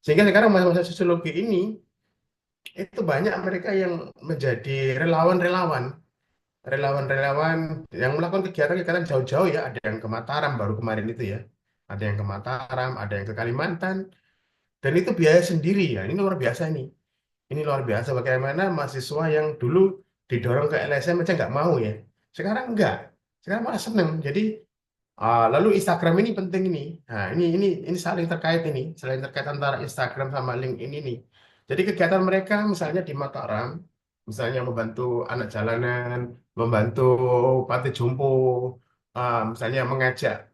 Sehingga sekarang masa-masa sosiologi ini itu banyak mereka yang menjadi relawan-relawan, relawan-relawan yang melakukan kegiatan-kegiatan jauh-jauh ya. Ada yang ke Mataram baru kemarin itu ya, ada yang ke Mataram, ada yang ke Kalimantan, dan itu biaya sendiri ya. Ini luar biasa nih. Ini luar biasa bagaimana mahasiswa yang dulu didorong ke LSM aja nggak mau ya. Sekarang enggak. Sekarang malah seneng. Jadi lalu Instagram ini penting ini. Nah, ini saling terkait ini, saling terkait antara Instagram sama LinkedIn ini. Jadi kegiatan mereka misalnya di Mataram, misalnya membantu anak jalanan, membantu panti jompo, misalnya mengajak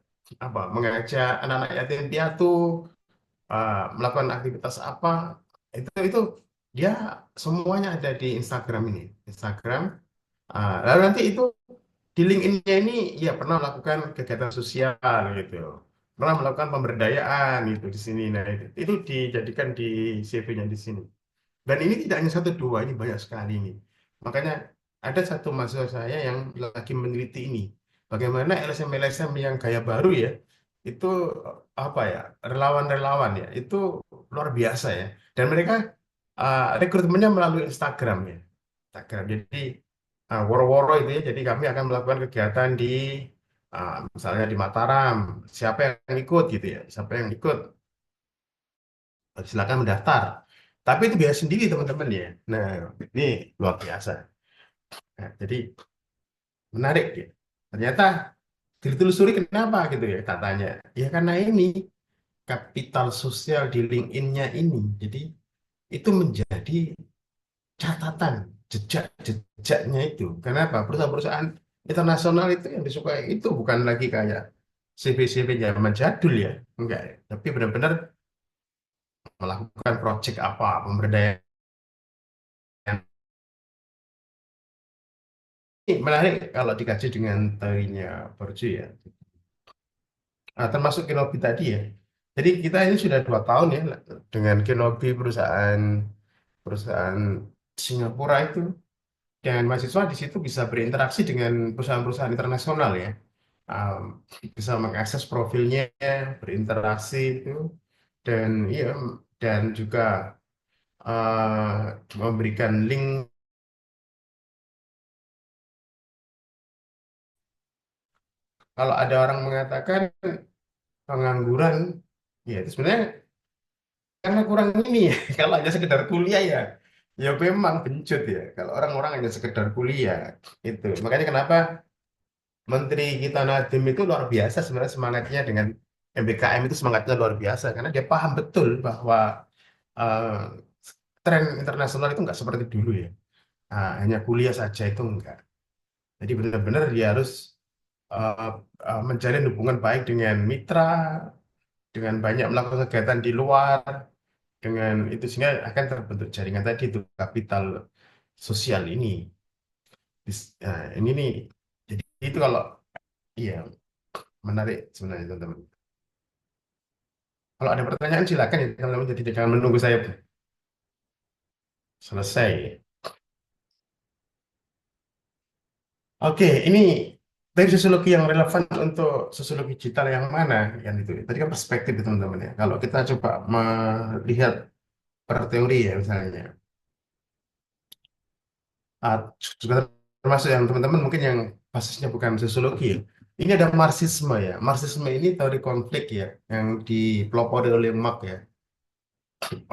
anak-anak yatim piatu, melakukan aktivitas apa, itu dia semuanya ada di Instagram ini. Instagram. Lalu nanti itu di LinkedIn-nya ini ya pernah melakukan kegiatan sosial gitu. Pernah melakukan pemberdayaan gitu di sini. Nah, itu dijadikan di CV-nya di sini. Dan ini tidak hanya satu dua, ini banyak sekali ini. Makanya ada satu mahasiswa saya yang lagi meneliti ini. Bagaimana LSM-LSM yang gaya baru ya, itu apa ya, relawan-relawan ya, itu luar biasa ya. Dan mereka rekrutmennya melalui Instagram ya. Instagram. Jadi woro-woro itu ya, jadi kami akan melakukan kegiatan di misalnya di Mataram. Siapa yang ikut gitu ya, siapa yang ikut silakan mendaftar. Tapi itu biaya sendiri teman-teman ya. Nah, ini luar biasa. Nah, jadi menarik ya. Ternyata ditelusuri kenapa gitu ya katanya. Ya karena ini kapital sosial di LinkedIn-nya ini. Jadi itu menjadi catatan jejak-jejaknya itu. Kenapa? Perusahaan-perusahaan internasional itu yang disukai itu bukan lagi kayak CV-CV zaman jadul ya. Enggak ya. Tapi benar-benar melakukan proyek apa, pemberdayaan. Ini menarik kalau dikaji dengan teorinya Bourdieu ya. Termasuk Kinobi tadi ya. Jadi kita ini sudah 2 tahun ya dengan Kinobi perusahaan perusahaan Singapura itu, dan mahasiswa di situ bisa berinteraksi dengan perusahaan-perusahaan internasional ya. Um, Bisa mengakses profilnya, berinteraksi itu, dan iya, dan juga memberikan link. Kalau ada orang mengatakan pengangguran, ya itu sebenarnya karena kurang ini ya. Kalau hanya sekedar kuliah ya, ya memang bencut ya. Kalau orang-orang hanya sekedar kuliah itu. Makanya kenapa Menteri kita Nadiem itu luar biasa sebenarnya semangatnya dengan MBKM itu semangatnya luar biasa karena dia paham betul bahwa eh, tren internasional itu nggak seperti dulu ya. Hanya kuliah saja itu enggak. Jadi benar-benar dia harus eh, menjalin hubungan baik dengan mitra, dengan banyak melakukan kegiatan di luar, dengan itu sehingga akan terbentuk jaringan tadi itu kapital sosial ini. Ini nih, jadi itu kalau iya menarik sebenarnya teman-teman. Kalau ada pertanyaan silakan ya teman-teman. Jadi jangan menunggu saya selesai. Oke, ini dari sosiologi yang relevan untuk sosiologi digital yang mana yang itu. Tadi kan perspektif ya, teman-teman ya. Kalau kita coba melihat per teori ya misalnya, ah, juga termasuk yang teman-teman mungkin yang basisnya bukan sosiologi ya. Ini ada Marxisme ya. Marxisme ini teori konflik ya, yang dipelopori oleh Marx ya,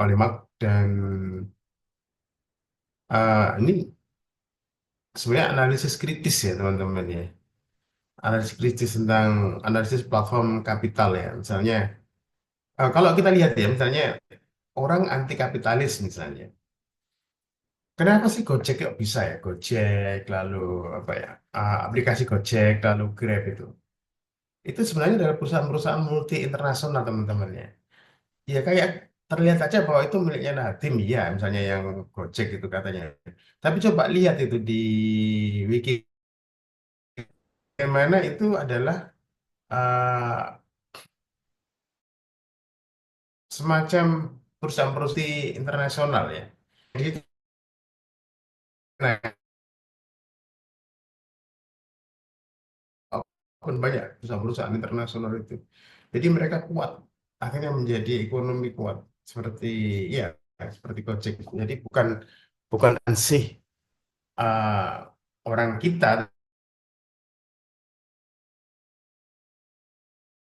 oleh Marx, dan ini sebenarnya analisis kritis ya teman-teman ya. Analisis kritis tentang analisis platform kapital ya. Misalnya, kalau kita lihat ya, misalnya orang anti kapitalis misalnya. Kenapa sih Gojek kok bisa ya? Gojek, lalu apa ya? Aplikasi Gojek, lalu Grab itu. Itu sebenarnya adalah perusahaan-perusahaan multi internasional teman-teman ya. Ya kayak terlihat aja bahwa itu miliknya Nadiem ya, misalnya yang Gojek itu katanya. Tapi coba lihat itu di wiki mana itu adalah uh, semacam perusahaan-perusahaan internasional ya. Jadi itu nah, pun banyak perusahaan-perusahaan internasional itu. Jadi mereka kuat, akhirnya menjadi ekonomi kuat. seperti ya seperti Gojek. Jadi bukan bukan ansih orang kita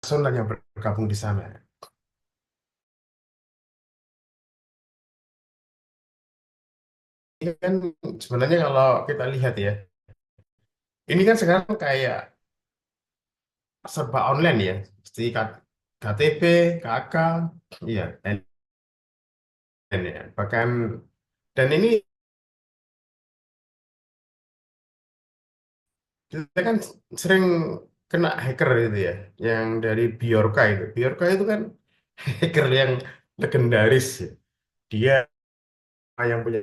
personal yang bergabung di sana. Ini kan sebenarnya kalau kita lihat ya, ini kan sekarang kayak serba online ya, seperti KTP, KK, iya, ya. Bahkan dan ini kita kan sering kena hacker itu ya, yang dari Biorka itu. Biorka itu kan hacker yang legendaris ya. Dia yang punya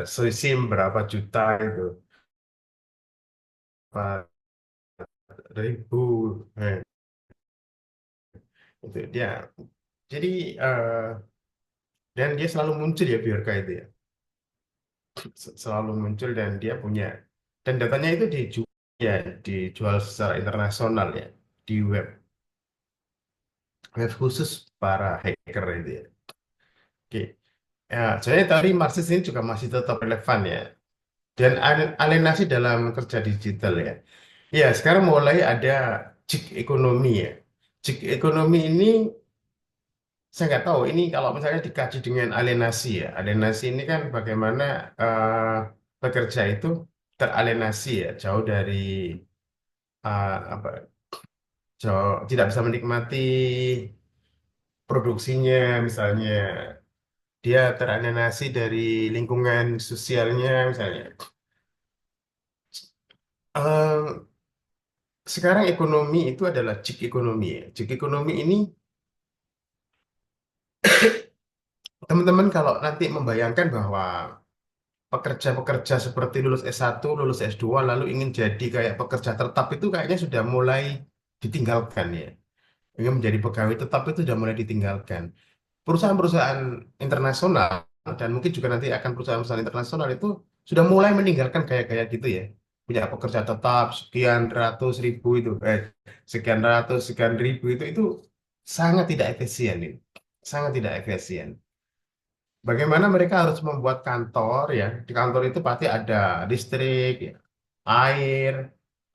SIM berapa juta itu, berapa ribu, eh, itu dia. Jadi eh, dan dia selalu muncul ya Biorka itu ya, selalu muncul dan dia punya dan datanya itu dijual ya, dijual secara internasional ya di web khusus para hacker itu ya. Oke. Ya, saya tadi Marxis ini juga masih tetap relevan ya. Dan alienasi dalam kerja digital ya. Ya, sekarang mulai ada gig ekonomi ya. Gig ekonomi ini saya nggak tahu ini kalau misalnya dikaji dengan alienasi ya. Alienasi ini kan bagaimana pekerja itu teralienasi ya, jauh dari apa, jauh tidak bisa menikmati produksinya misalnya. Dia teralienasi dari lingkungan sosialnya misalnya. Eh, Sekarang ekonomi itu adalah gig ekonomi ya. Gig ekonomi ini teman-teman kalau nanti membayangkan bahwa pekerja-pekerja seperti lulus S1, lulus S2 lalu ingin jadi kayak pekerja tetap itu kayaknya sudah mulai ditinggalkan ya. Ingin menjadi pegawai tetap itu sudah mulai ditinggalkan. Perusahaan-perusahaan internasional dan mungkin juga nanti akan perusahaan-perusahaan internasional itu sudah mulai meninggalkan gaya-gaya gitu ya. Punya pekerja tetap sekian ratus ribu itu, sekian ratus, sekian ribu itu sangat tidak efisien ini. Sangat tidak efisien. Bagaimana mereka harus membuat kantor ya? Di kantor itu pasti ada listrik, ya, air,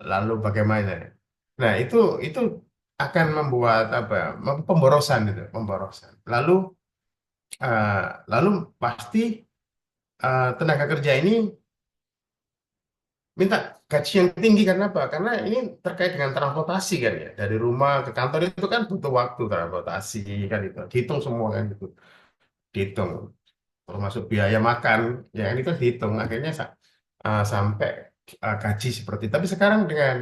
lalu bagaimana? Nah, itu akan membuat apa? Pemborosan itu, pemborosan. Eh, lalu pasti tenaga kerja ini minta gaji yang tinggi karena apa? Karena ini terkait dengan transportasi kan ya. Dari rumah ke kantor itu kan butuh waktu transportasi kan itu. Dihitung semua kan itu. Dihitung. Termasuk biaya makan. Ya ini kan dihitung. Akhirnya sampai gaji seperti itu. Tapi sekarang dengan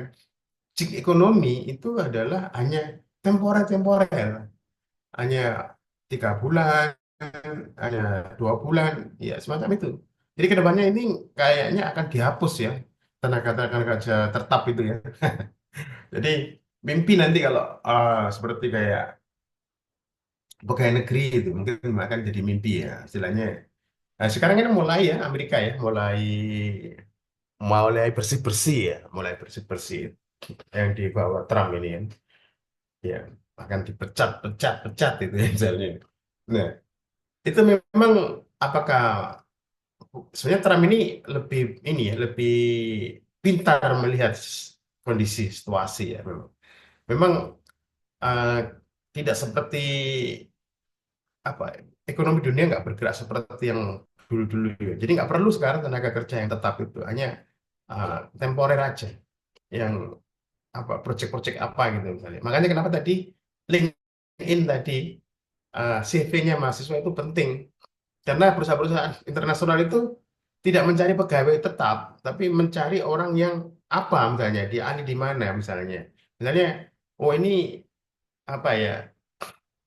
gig ekonomi itu adalah hanya temporer-temporer. Hanya 3 bulan, hanya 2 bulan, ya semacam itu. Jadi kedepannya ini kayaknya akan dihapus ya tenaga-tenaga kerja tetap itu ya. Jadi mimpi nanti kalau seperti kayak pegawai negeri itu mungkin akan jadi mimpi ya istilahnya. Nah, sekarang ini mulai ya Amerika ya mulai mulai bersih-bersih ya, mulai bersih-bersih yang dibawa Trump ini ya akan dipecat, pecat, pecat itu ya misalnya. Nah, itu memang apakah sebenarnya Trump ini lebih ini ya, lebih pintar melihat kondisi situasi ya memang. Memang eh, tidak seperti apa ekonomi dunia nggak bergerak seperti yang dulu-dulu ya. Jadi nggak perlu sekarang tenaga kerja yang tetap itu hanya temporer aja yang apa proyek-proyek apa gitu misalnya. Makanya kenapa tadi LinkedIn tadi CV-nya mahasiswa itu penting. Karena perusahaan-perusahaan internasional itu tidak mencari pegawai tetap, tapi mencari orang yang apa misalnya, dia ahli di mana misalnya. Misalnya, oh ini apa ya,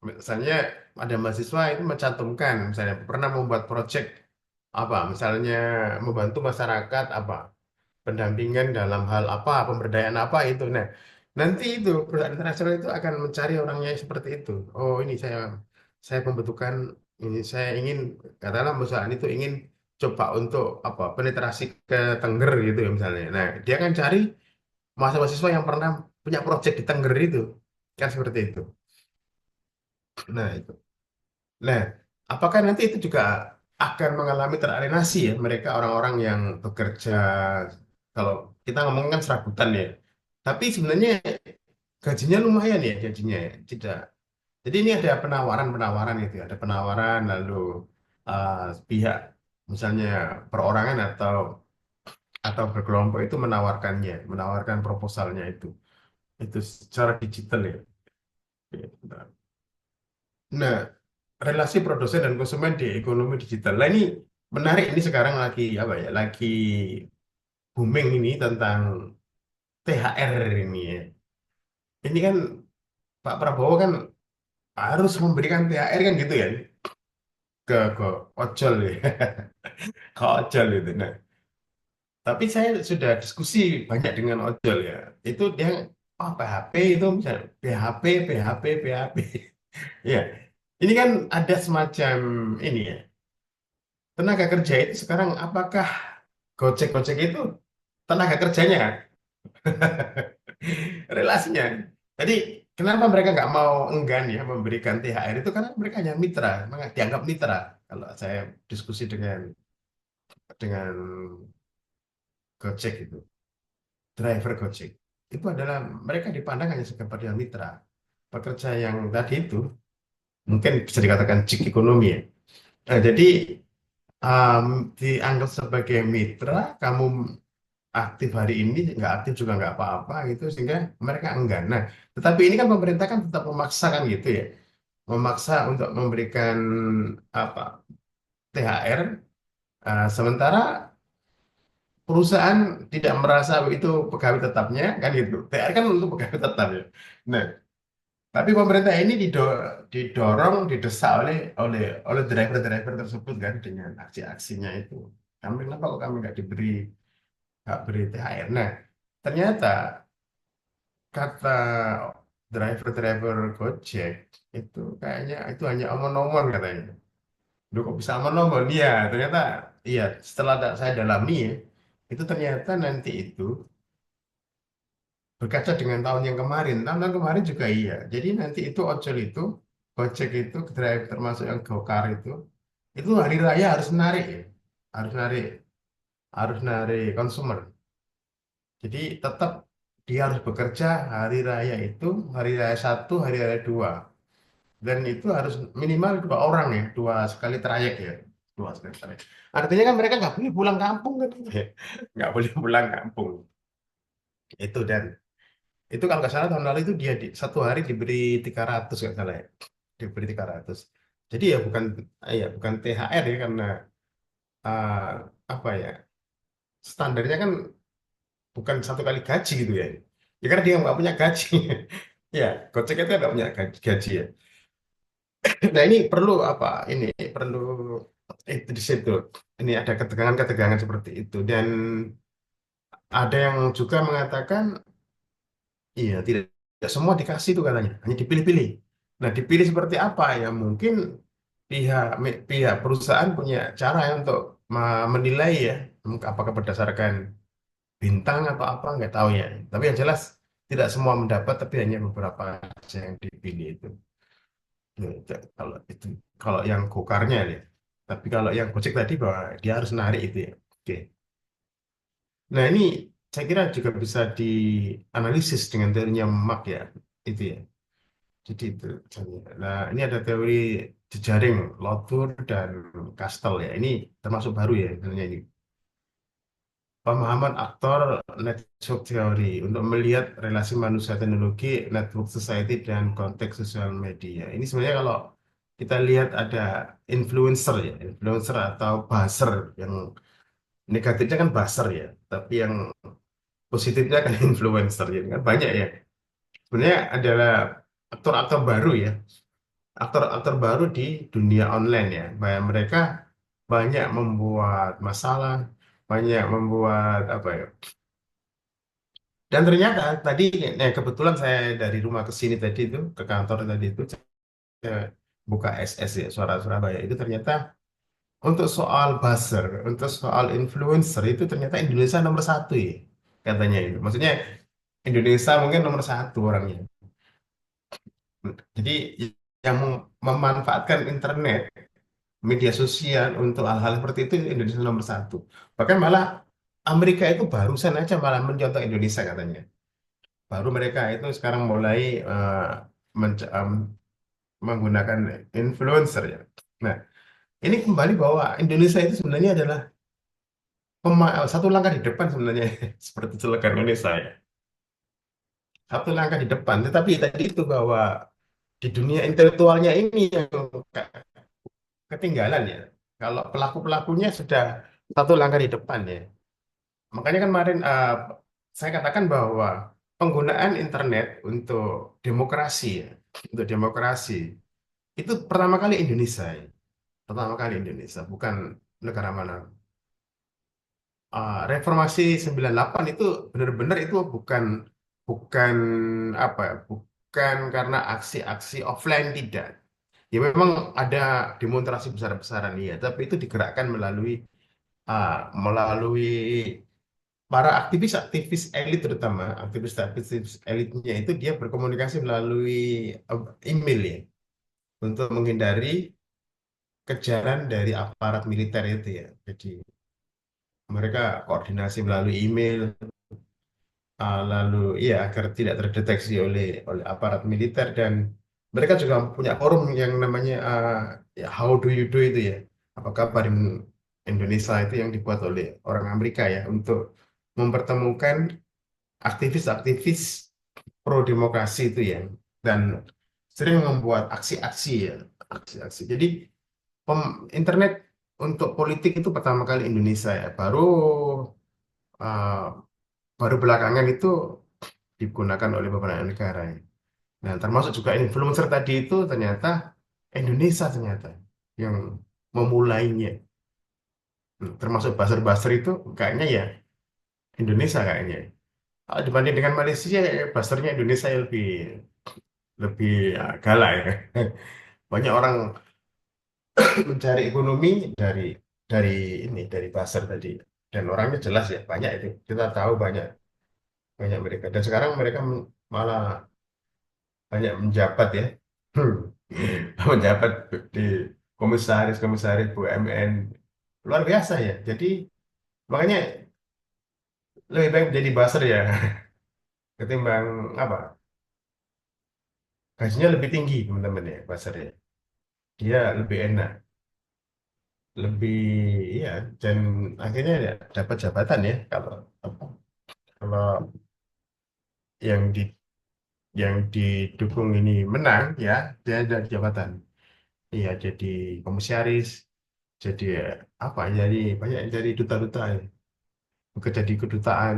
misalnya ada mahasiswa itu mencantumkan, misalnya pernah membuat proyek apa, misalnya membantu masyarakat apa, pendampingan dalam hal apa, pemberdayaan apa itu. Nah, nanti itu perusahaan internasional itu akan mencari orangnya seperti itu. Oh, ini saya membutuhkan ini saya ingin katakanlah perusahaan itu ingin coba untuk apa penetrasi ke Tengger gitu ya misalnya. Nah, dia akan cari mahasiswa yang pernah punya proyek di Tengger itu kan seperti itu. Nah, itu. Nah, apakah nanti itu juga akan mengalami teralienasi ya mereka orang-orang yang bekerja, kalau kita ngomongin kan serabutan ya. Tapi sebenarnya gajinya lumayan ya gajinya ya. Tidak. Jadi ini ada penawaran-penawaran gitu ya. Ada penawaran lalu uh, pihak misalnya perorangan atau berkelompok itu menawarkan proposalnya itu secara digital ya. Nah, relasi produsen dan konsumen di ekonomi digital. Nah, ini menarik, ini sekarang lagi apa ya? Lagi booming ini tentang THR ini ya. Ini kan Pak Prabowo kan harus memberikan THR kan gitu ya ke ojol ya. Ke ojol itu. Nah, tapi saya sudah diskusi banyak dengan ojol ya. Itu dia oh PHP itu misalnya PHP PHP PHP. Ya. Ini kan ada semacam ini ya. Tenaga kerja itu sekarang apakah Gojek-Gojek itu tenaga kerjanya kan? Relasinya. Jadi kenapa mereka nggak mau enggan ya memberikan THR itu karena mereka hanya mitra, dianggap mitra. Kalau saya diskusi dengan Gojek itu, driver Gojek itu adalah mereka dipandang hanya sebagai mitra. Pekerja yang tadi itu mungkin bisa dikatakan gig ekonomi ya. Jadi um, dianggap sebagai mitra, kamu aktif hari ini nggak aktif juga nggak apa-apa gitu sehingga mereka enggan. Nah, tetapi ini kan pemerintah kan tetap memaksa kan gitu ya, memaksa untuk memberikan apa THR, sementara perusahaan tidak merasa itu pegawai tetapnya kan gitu. THR kan untuk pegawai tetap ya. Nah, tapi pemerintah ini didorong, didesak oleh driver-driver tersebut kan dengan aksi-aksinya itu. Kami kenapa kok kami nggak beri THR? Nah, ternyata kata driver-driver Gojek itu kayaknya itu hanya omon-omon katanya. Duh, kok bisa omon-omon? Iya, ternyata iya setelah saya dalami ya, itu ternyata nanti itu berkaca dengan tahun yang kemarin juga iya. Jadi nanti itu ojol itu, Gojek itu, driver termasuk yang Gokar itu hari raya harus menarik ya, harus narik, harus narik konsumer. Jadi tetap dia harus bekerja hari raya itu, hari raya satu, hari raya dua. Dan itu harus minimal dua orang ya, dua sekali trayek ya. Dua sekali trayek. Artinya kan mereka nggak boleh pulang kampung kan. Nggak boleh pulang kampung. Itu dan itu kalau nggak salah tahun lalu itu dia satu hari diberi 300 nggak salah ya. Diberi 300. Jadi ya bukan THR ya karena ah, apa ya standarnya kan bukan satu kali gaji gitu ya. Ya karena dia nggak punya gaji. Ya, Gojek itu nggak punya gaji ya. Nah ini perlu apa? Ini perlu itu di situ. Ini ada ketegangan-ketegangan seperti itu. Dan ada yang juga mengatakan, iya tidak semua dikasih itu katanya, hanya dipilih-pilih. Nah dipilih seperti apa ya? Mungkin pihak perusahaan punya cara ya untuk menilai ya, apakah berdasarkan bintang atau apa nggak tahu ya. Tapi yang jelas tidak semua mendapat, tapi hanya beberapa saja yang dipilih itu. Ya, kalau yang gokarnya ya. Tapi kalau yang Gojek tadi bahwa dia harus narik itu ya. Oke. Nah, ini saya kira juga bisa dianalisis dengan teorinya Mark ya. Itu ya. Jadi itu. Nah, ini ada teori jejaring Latour dan Kastel ya. Ini termasuk baru ya sebenarnya ini. Pemahaman aktor network theory untuk melihat relasi manusia teknologi, network society, dan konteks sosial media. Ini sebenarnya kalau kita lihat ada influencer ya, influencer atau buzzer yang negatifnya kan buzzer ya, tapi yang positifnya kan influencer ya, kan banyak ya. Sebenarnya adalah aktor-aktor baru ya, aktor-aktor baru di dunia online ya. Bahwa mereka banyak membuat masalah, banyak membuat apa ya, dan ternyata tadi, kebetulan saya dari rumah ke sini tadi itu, ke kantor tadi itu, saya buka SS ya, Suara Surabaya. Itu ternyata untuk soal buzzer, untuk soal influencer, itu ternyata Indonesia nomor satu ya, katanya itu. Maksudnya Indonesia mungkin nomor satu orangnya. Jadi yang memanfaatkan internet, media sosial untuk hal-hal seperti itu Indonesia nomor satu. Bahkan malah Amerika itu barusan aja malah mencontoh Indonesia katanya. Baru mereka itu sekarang mulai menggunakan influencer ya. Nah, ini kembali bahwa Indonesia itu sebenarnya adalah satu langkah di depan sebenarnya seperti slogan Indonesia ya. Satu langkah di depan. Tetapi tadi itu bahwa di dunia intelektualnya ini yang ketinggalan ya. Kalau pelaku-pelakunya sudah satu langkah di depan ya. Makanya kan kemarin saya katakan bahwa penggunaan internet untuk demokrasi ya, untuk demokrasi itu pertama kali Indonesia ya. Pertama kali Indonesia, bukan negara mana. Reformasi 98 itu benar-benar itu bukan bukan apa ya, bukan karena aksi-aksi offline tidak. Ya memang ada demonstrasi besar-besaran iya, tapi itu digerakkan ah, melalui para aktivis-aktivis elit terutama aktivis-aktivis elitnya itu dia berkomunikasi melalui email ya untuk menghindari kejaran dari aparat militer itu ya. Jadi mereka koordinasi melalui email lalu iya agar tidak terdeteksi oleh aparat militer dan mereka juga punya forum yang namanya ya, How do you do itu ya apa kabar Indonesia itu yang dibuat oleh orang Amerika ya untuk mempertemukan aktivis-aktivis pro demokrasi itu ya dan sering membuat aksi-aksi ya aksi-aksi jadi internet untuk politik itu pertama kali Indonesia ya uh, baru belakangan itu digunakan oleh beberapa negara ya. Nah, termasuk juga influencer tadi itu ternyata Indonesia ternyata yang memulainya. Termasuk buzzer-buzzer itu kayaknya ya Indonesia kayaknya. Kalau dibanding dengan Malaysia, ya, buzzernya Indonesia yang lebih galak ya. Banyak orang mencari ekonomi dari dari buzzer tadi. Dan orangnya jelas ya, banyak itu. Kita tahu banyak banyak mereka. Dan sekarang mereka malah banyak menjabat ya. Menjabat di komisaris-komisaris BUMN luar biasa ya. Jadi makanya lebih baik menjadi buzzer ya ketimbang apa gajinya lebih tinggi teman-teman ya buzzer ya. Dia lebih enak, lebih ya dan akhirnya ya dapat jabatan ya kalau apa kalau yang di yang didukung ini menang ya dia ada jabatan. Iya jadi komisaris, jadi apa jadi banyak yang jadi duta-duta ya. Bekerja di kedutaan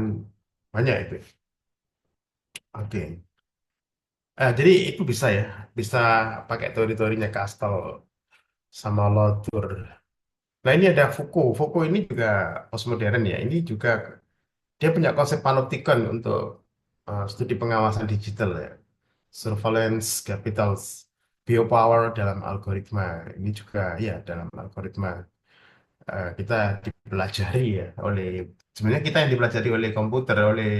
banyak itu. Oke. Jadi itu bisa ya, bisa pakai teori-teorinya Kastel sama Latour. Nah ini ada Foucault. Foucault ini juga postmodern ya. Ini juga dia punya konsep panoptikon untuk studi pengawasan digital ya. Surveillance capitals, biopower dalam algoritma. Ini juga ya dalam algoritma kita dipelajari ya oleh sebenarnya kita yang dipelajari oleh komputer oleh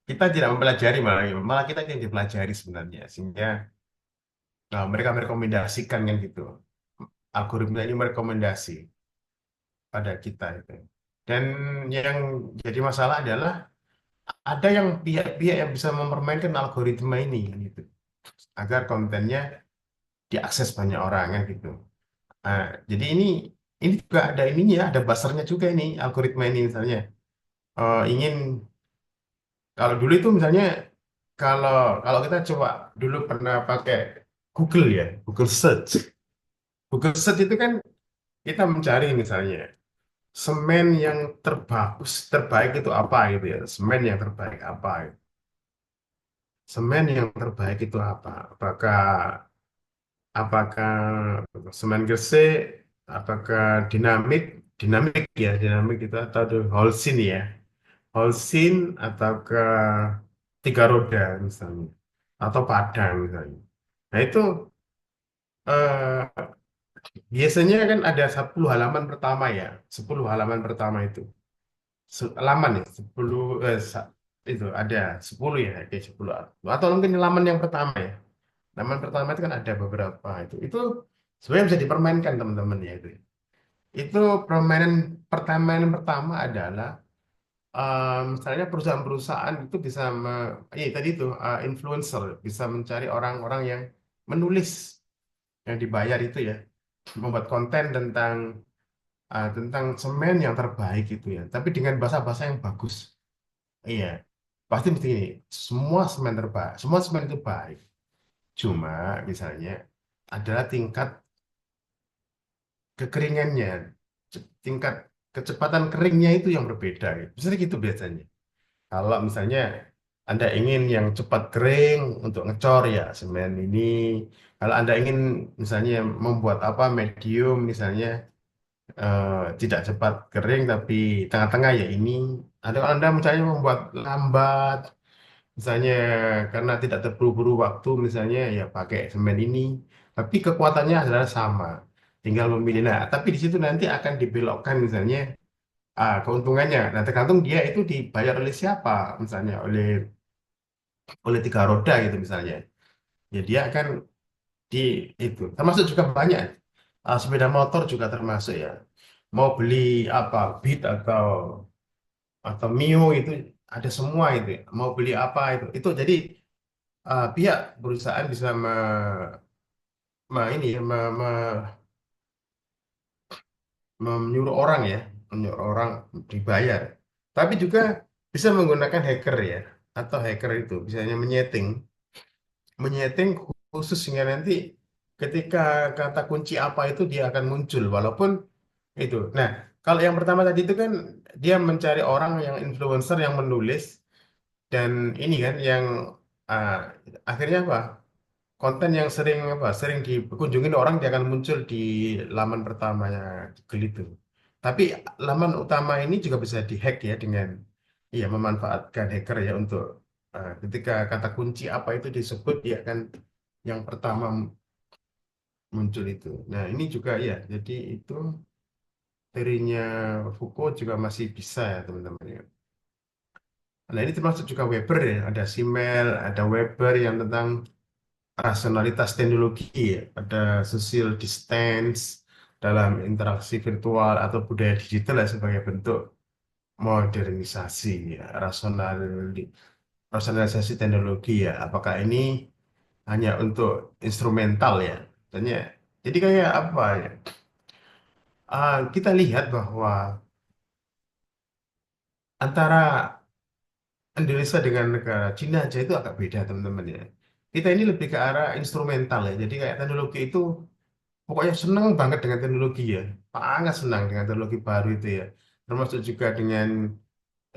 kita tidak mempelajari malah kita yang dipelajari sebenarnya sehingga mereka merekomendasikan kan gitu algoritma ini merekomendasi pada kita itu dan yang jadi masalah adalah ada yang pihak-pihak yang bisa mempermainkan algoritma ini gitu agar kontennya diakses banyak orang kan gitu. Nah, jadi ini juga ada ininya ada buzzernya juga ini algoritma ini misalnya ingin kalau dulu itu misalnya kalau kalau kita coba dulu pernah pakai Google ya Google Search. Google Search itu kan kita mencari misalnya semen yang terbagus, terbaik itu apa gitu ya. Semen yang terbaik apa? Semen yang terbaik itu apa? Apakah semen gresik, apakah dinamik, dinamik ya, dinamik itu atau Holcim ya, Holcim ataukah tiga roda misalnya, atau Padang misalnya. Nah itu eh, biasanya kan ada 10 halaman pertama ya, 10 halaman pertama itu. Laman ya 10 itu ada 10 ya kayak 10 atau mungkin laman yang pertama ya Laman pertama itu kan ada beberapa itu sebenarnya bisa dipermainkan teman-teman ya itu. Itu permainan pertama adalah misalnya perusahaan-perusahaan itu bisa tadi itu influencer bisa mencari orang-orang yang menulis yang dibayar itu ya membuat konten tentang semen yang terbaik itu ya tapi dengan bahasa-bahasa yang bagus. Iya, pasti mesti ini. Semua semen terbaik, semua semen itu baik. Cuma misalnya adalah tingkat kekeringannya, tingkat kecepatan keringnya itu yang berbeda. Gitu. Misalnya gitu biasanya. Kalau misalnya Anda ingin yang cepat kering untuk ngecor ya semen ini. Kalau Anda ingin misalnya membuat apa medium misalnya eh, tidak cepat kering tapi tengah-tengah ya ini. Ada kalau Anda misalnya membuat lambat misalnya karena tidak terburu-buru waktu misalnya ya pakai semen ini. Tapi kekuatannya adalah sama. Tinggal memilih. Nah, tapi di situ nanti akan dibelokkan misalnya keuntungannya. Nah, tergantung dia itu dibayar oleh siapa, misalnya oleh tiga roda gitu misalnya. Ya dia akan di itu. Termasuk juga banyak sepeda motor juga termasuk ya. Mau beli apa Beat atau Mio itu ada semua itu. Ya. Mau beli apa itu. Itu jadi pihak perusahaan bisa ini ya, menyuruh orang ya, menyuruh orang dibayar. Tapi juga bisa menggunakan hacker ya, atau hacker itu misalnya menyeting khusus sehingga nanti ketika kata kunci apa itu dia akan muncul walaupun itu. Nah, kalau yang pertama tadi itu kan dia mencari orang yang influencer yang menulis dan ini kan yang ah, akhirnya apa? Konten yang sering dikunjungin orang dia akan muncul di laman pertamanya Google itu. Tapi laman utama ini juga bisa dihack ya dengan ya memanfaatkan hacker ya untuk ketika kata kunci apa itu disebut dia akan yang pertama muncul itu. Nah, ini juga ya. Jadi itu teorinya Foucault juga masih bisa ya teman-teman ya. Nah, ini termasuk juga Weber ya. Ada Simmel, ada Weber yang tentang rasionalitas teknologi, ya. Ada social distance dalam interaksi virtual atau budaya digital ya, sebagai bentuk modernisasi, ya. Rasionalisasi teknologi ya. Apakah ini hanya untuk instrumental ya? Tanya. Jadi kayak apa ya? Kita lihat bahwa antara Indonesia dengan negara Cina aja itu agak beda teman-teman ya. Kita ini lebih ke arah instrumental ya. Jadi kayak teknologi itu pokoknya seneng banget dengan teknologi ya. Sangat senang dengan teknologi baru itu ya. Termasuk juga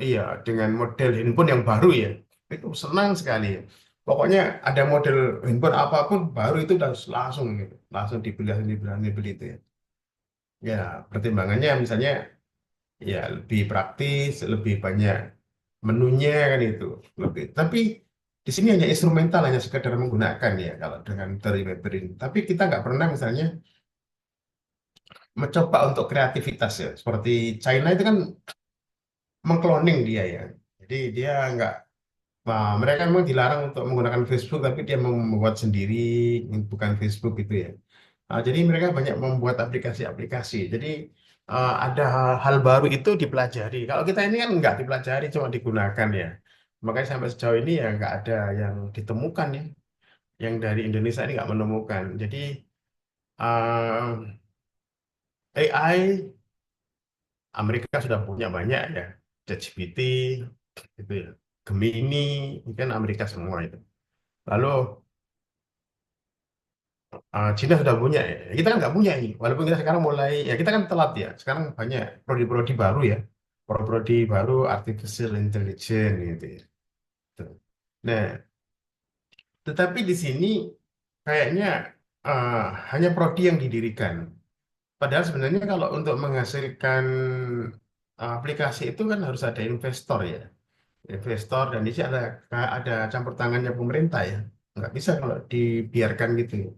iya, dengan model handphone yang baru ya. Itu senang sekali ya. Pokoknya ada model handphone apapun baru itu udah langsung gitu. Langsung dibeli, langsung dibeli, langsung dibeli itu ya. Ya, pertimbangannya misalnya ya lebih praktis, lebih banyak menunya kan itu. Lebih. Tapi di sini hanya instrumental, hanya sekedar menggunakan ya kalau dengan dari Weber ini. Tapi kita nggak pernah misalnya mencoba untuk kreativitas ya. Seperti China itu kan mengkloning dia ya. Jadi dia nggak, nah, mereka memang dilarang untuk menggunakan Facebook, tapi dia membuat sendiri, bukan Facebook gitu ya. Jadi mereka banyak membuat aplikasi-aplikasi. Jadi ada hal baru itu dipelajari. Kalau kita ini kan nggak dipelajari, cuma digunakan ya. Makanya sampai sejauh ini ya nggak ada yang ditemukan ya. Yang dari Indonesia ini nggak menemukan. Jadi AI Amerika sudah punya banyak ya, ChatGPT, itu ya, Gemini, ini kan Amerika semua itu. Lalu Cina sudah punya ya, kita kan nggak punya ini. Walaupun kita sekarang mulai, ya kita kan telat ya. Sekarang banyak prodi-prodi baru ya, prodi baru artificial intelligence gitu ya. Tuh. Nah, tetapi di sini kayaknya uh, hanya prodi yang didirikan. Padahal sebenarnya kalau untuk menghasilkan aplikasi itu kan harus ada investor ya. Investor dan di sini ada campur tangannya pemerintah ya, nggak bisa kalau dibiarkan gitu ya.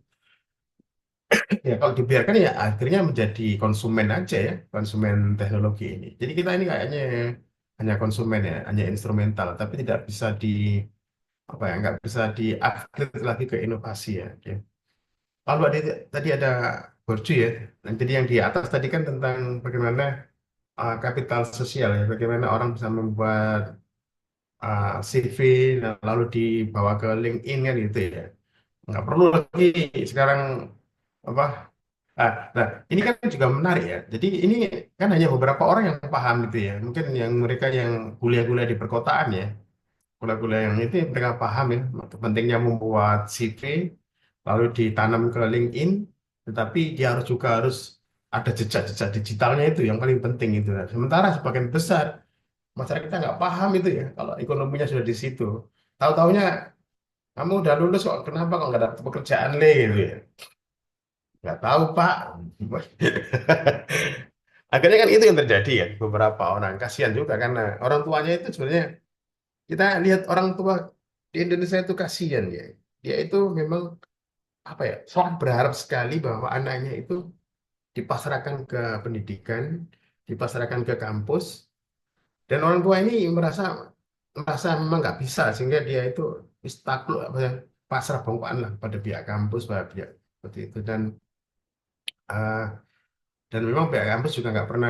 Kalau dibiarkan ya akhirnya menjadi konsumen aja ya, konsumen teknologi ini. Jadi kita ini kayaknya hanya konsumen ya, hanya instrumental tapi tidak bisa apa ya, nggak bisa diupgrade lagi ke inovasi ya. Oke. Lalu tadi ada Borju ya. Dan jadi yang di atas tadi kan tentang bagaimana kapital sosial ya, bagaimana orang bisa membuat CV dan lalu dibawa ke LinkedIn kan gitu ya. Nggak perlu lagi sekarang apa. Nah, ini kan juga menarik ya. Jadi ini kan hanya beberapa orang yang paham gitu ya. Mungkin yang mereka yang kuliah-kuliah di perkotaan ya, kuliah-kuliah yang itu yang mereka paham ya, pentingnya membuat CV, lalu ditanam ke LinkedIn, tetapi dia harus ada jejak-jejak digitalnya itu yang paling penting itu. Nah, sementara sebagian besar masyarakat kita nggak paham itu ya, kalau ekonominya sudah di situ. Tahu-taunya kamu udah lulus kok, kenapa kok nggak dapat pekerjaan le gitu ya? Nggak tahu Pak. Akhirnya kan itu yang terjadi ya, beberapa orang kasihan juga karena orang tuanya itu sebenarnya kita lihat orang tua di Indonesia itu kasihan ya. Dia itu memang apa ya, sangat berharap sekali bahwa anaknya itu dipasrahkan ke pendidikan, dipasrahkan ke kampus, dan orang tua ini merasa merasa memang nggak bisa sehingga dia itu takluk apa ya, pasrah bongkoan lah pada pihak kampus, pada pihak seperti itu uh, dan memang pihak kampus juga nggak pernah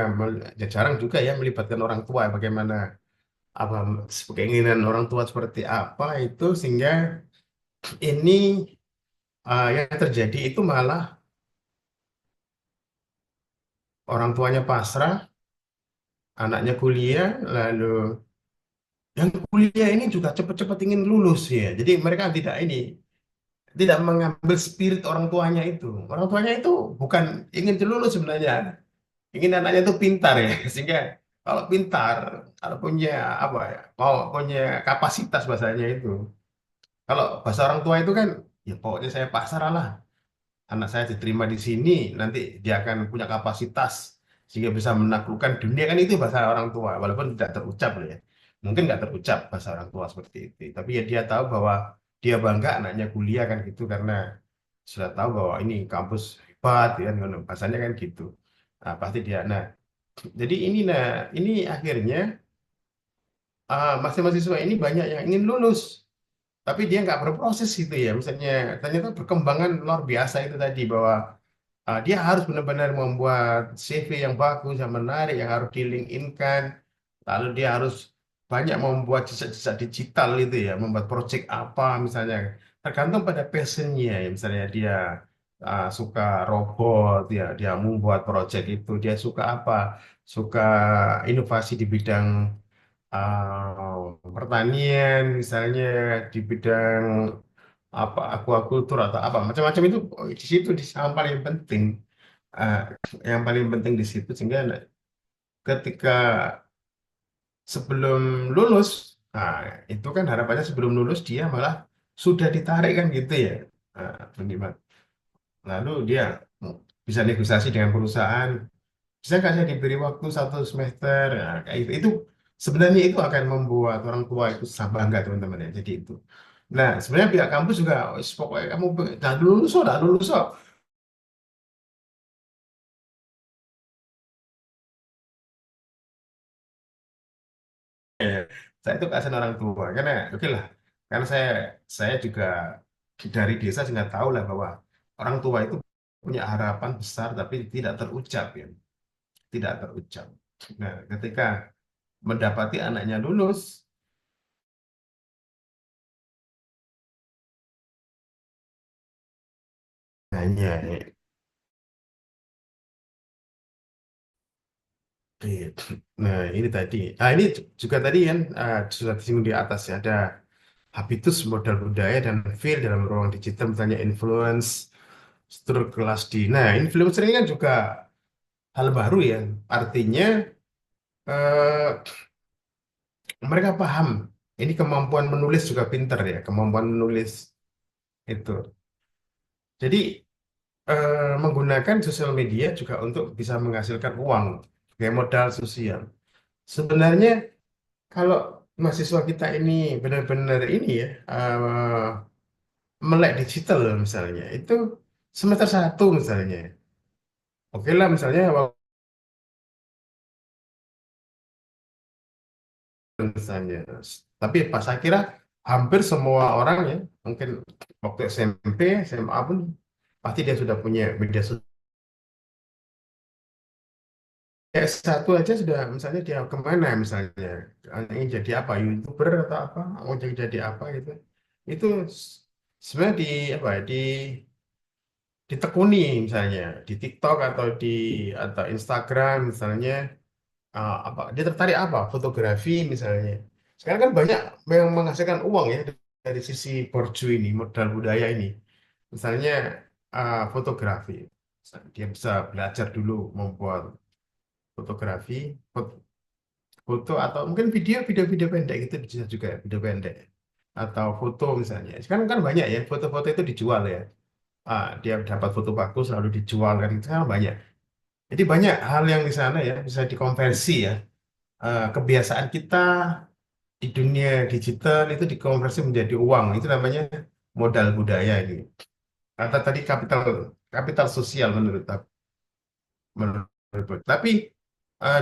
ya jarang juga ya melibatkan orang tua bagaimana apa keinginan orang tua seperti apa itu sehingga ini yang terjadi itu malah orang tuanya pasrah, anaknya kuliah, lalu yang kuliah ini juga cepat-cepat ingin lulus ya. Jadi mereka tidak mengambil spirit orang tuanya itu. Orang tuanya itu bukan ingin lulus sebenarnya, ingin anaknya itu pintar ya. Sehingga kalau pintar, kalau punya apa ya, mau punya kapasitas bahasanya itu. Kalau bahasa orang tua itu kan, ya pokoknya saya pasrah lah. Anak saya diterima di sini, nanti dia akan punya kapasitas sehingga bisa menaklukkan dunia kan itu bahasa orang tua, walaupun tidak terucap loh ya. Mungkin nggak terucap bahasa orang tua seperti itu, tapi ya dia tahu bahwa dia bangga anaknya kuliah kan gitu karena sudah tahu bahwa ini kampus hebat ya kan bahasanya kan gitu. Nah, pasti dia. Nah, jadi ini akhirnya mahasiswa ini banyak yang ingin lulus, tapi dia nggak berproses gitu ya. Misalnya ternyata perkembangan luar biasa itu tadi bahwa dia harus benar-benar membuat CV yang bagus, yang menarik, yang harus di-LinkedIn-kan. Lalu dia harus banyak membuat jejak-jejak digital itu ya, membuat project apa misalnya. Tergantung pada passionnya ya, misalnya dia suka robot, ya dia membuat project itu. Dia suka apa? Suka inovasi di bidang pertanian, misalnya di bidang apa aquaculture atau apa macam-macam itu di situ yang paling penting. Ah, yang paling penting di situ sehingga ketika sebelum lulus, nah itu kan harapannya sebelum lulus dia malah sudah ditarik kan gitu ya. Bagaimana? Lalu dia bisa negosiasi dengan perusahaan. Bisa nggak saya diberi waktu 1 semester? Nah, kayak itu sebenarnya itu akan membuat orang tua itu sangat bangga teman-teman ya. Jadi itu. Nah sebenarnya pihak kampus juga, "Wis, pokoknya kamu dah lulus kok. Saya itu kasihan orang tua karena oke lah karena saya juga dari desa juga tahu lah bahwa orang tua itu punya harapan besar tapi tidak terucap ya tidak terucap. Nah ketika mendapati anaknya lulus hanya nah ini tadi ini juga tadi kan sudah disinggung di atas ya ada habitus modal budaya dan feel dalam ruang digital misalnya influence struktur kelas D. Nah influencer ini kan juga hal baru ya artinya eh, mereka paham ini kemampuan menulis juga pinter ya kemampuan menulis itu jadi menggunakan sosial media juga untuk bisa menghasilkan uang kayak modal sosial sebenarnya kalau mahasiswa kita ini benar-benar ini ya melek digital misalnya itu semester 1 misalnya oke lah misalnya misalnya tapi pas saya kira hampir semua orang ya, mungkin waktu SMP, SMA pun pasti dia sudah punya media sosial. S1 aja sudah, misalnya dia kemana misalnya, ingin jadi apa, YouTuber atau apa, mau jadi apa gitu. Itu sebenarnya di apa ya, ditekuni misalnya di TikTok atau Instagram misalnya. Apa dia tertarik apa fotografi misalnya, sekarang kan banyak yang menghasilkan uang ya dari sisi borju ini, modal budaya ini, misalnya fotografi. Dia bisa belajar dulu membuat fotografi, foto atau mungkin video pendek gitu, bisa juga ya, video pendek atau foto misalnya. Sekarang kan banyak ya foto-foto itu dijual ya. Dia dapat foto bagus lalu dijual kan, itu kan banyak. Jadi banyak hal yang di sana ya bisa dikonversi ya. Kebiasaan kita di dunia digital itu dikonversi menjadi uang. Itu namanya modal budaya ini. Kata tadi kapital kapital sosial menurut. Tapi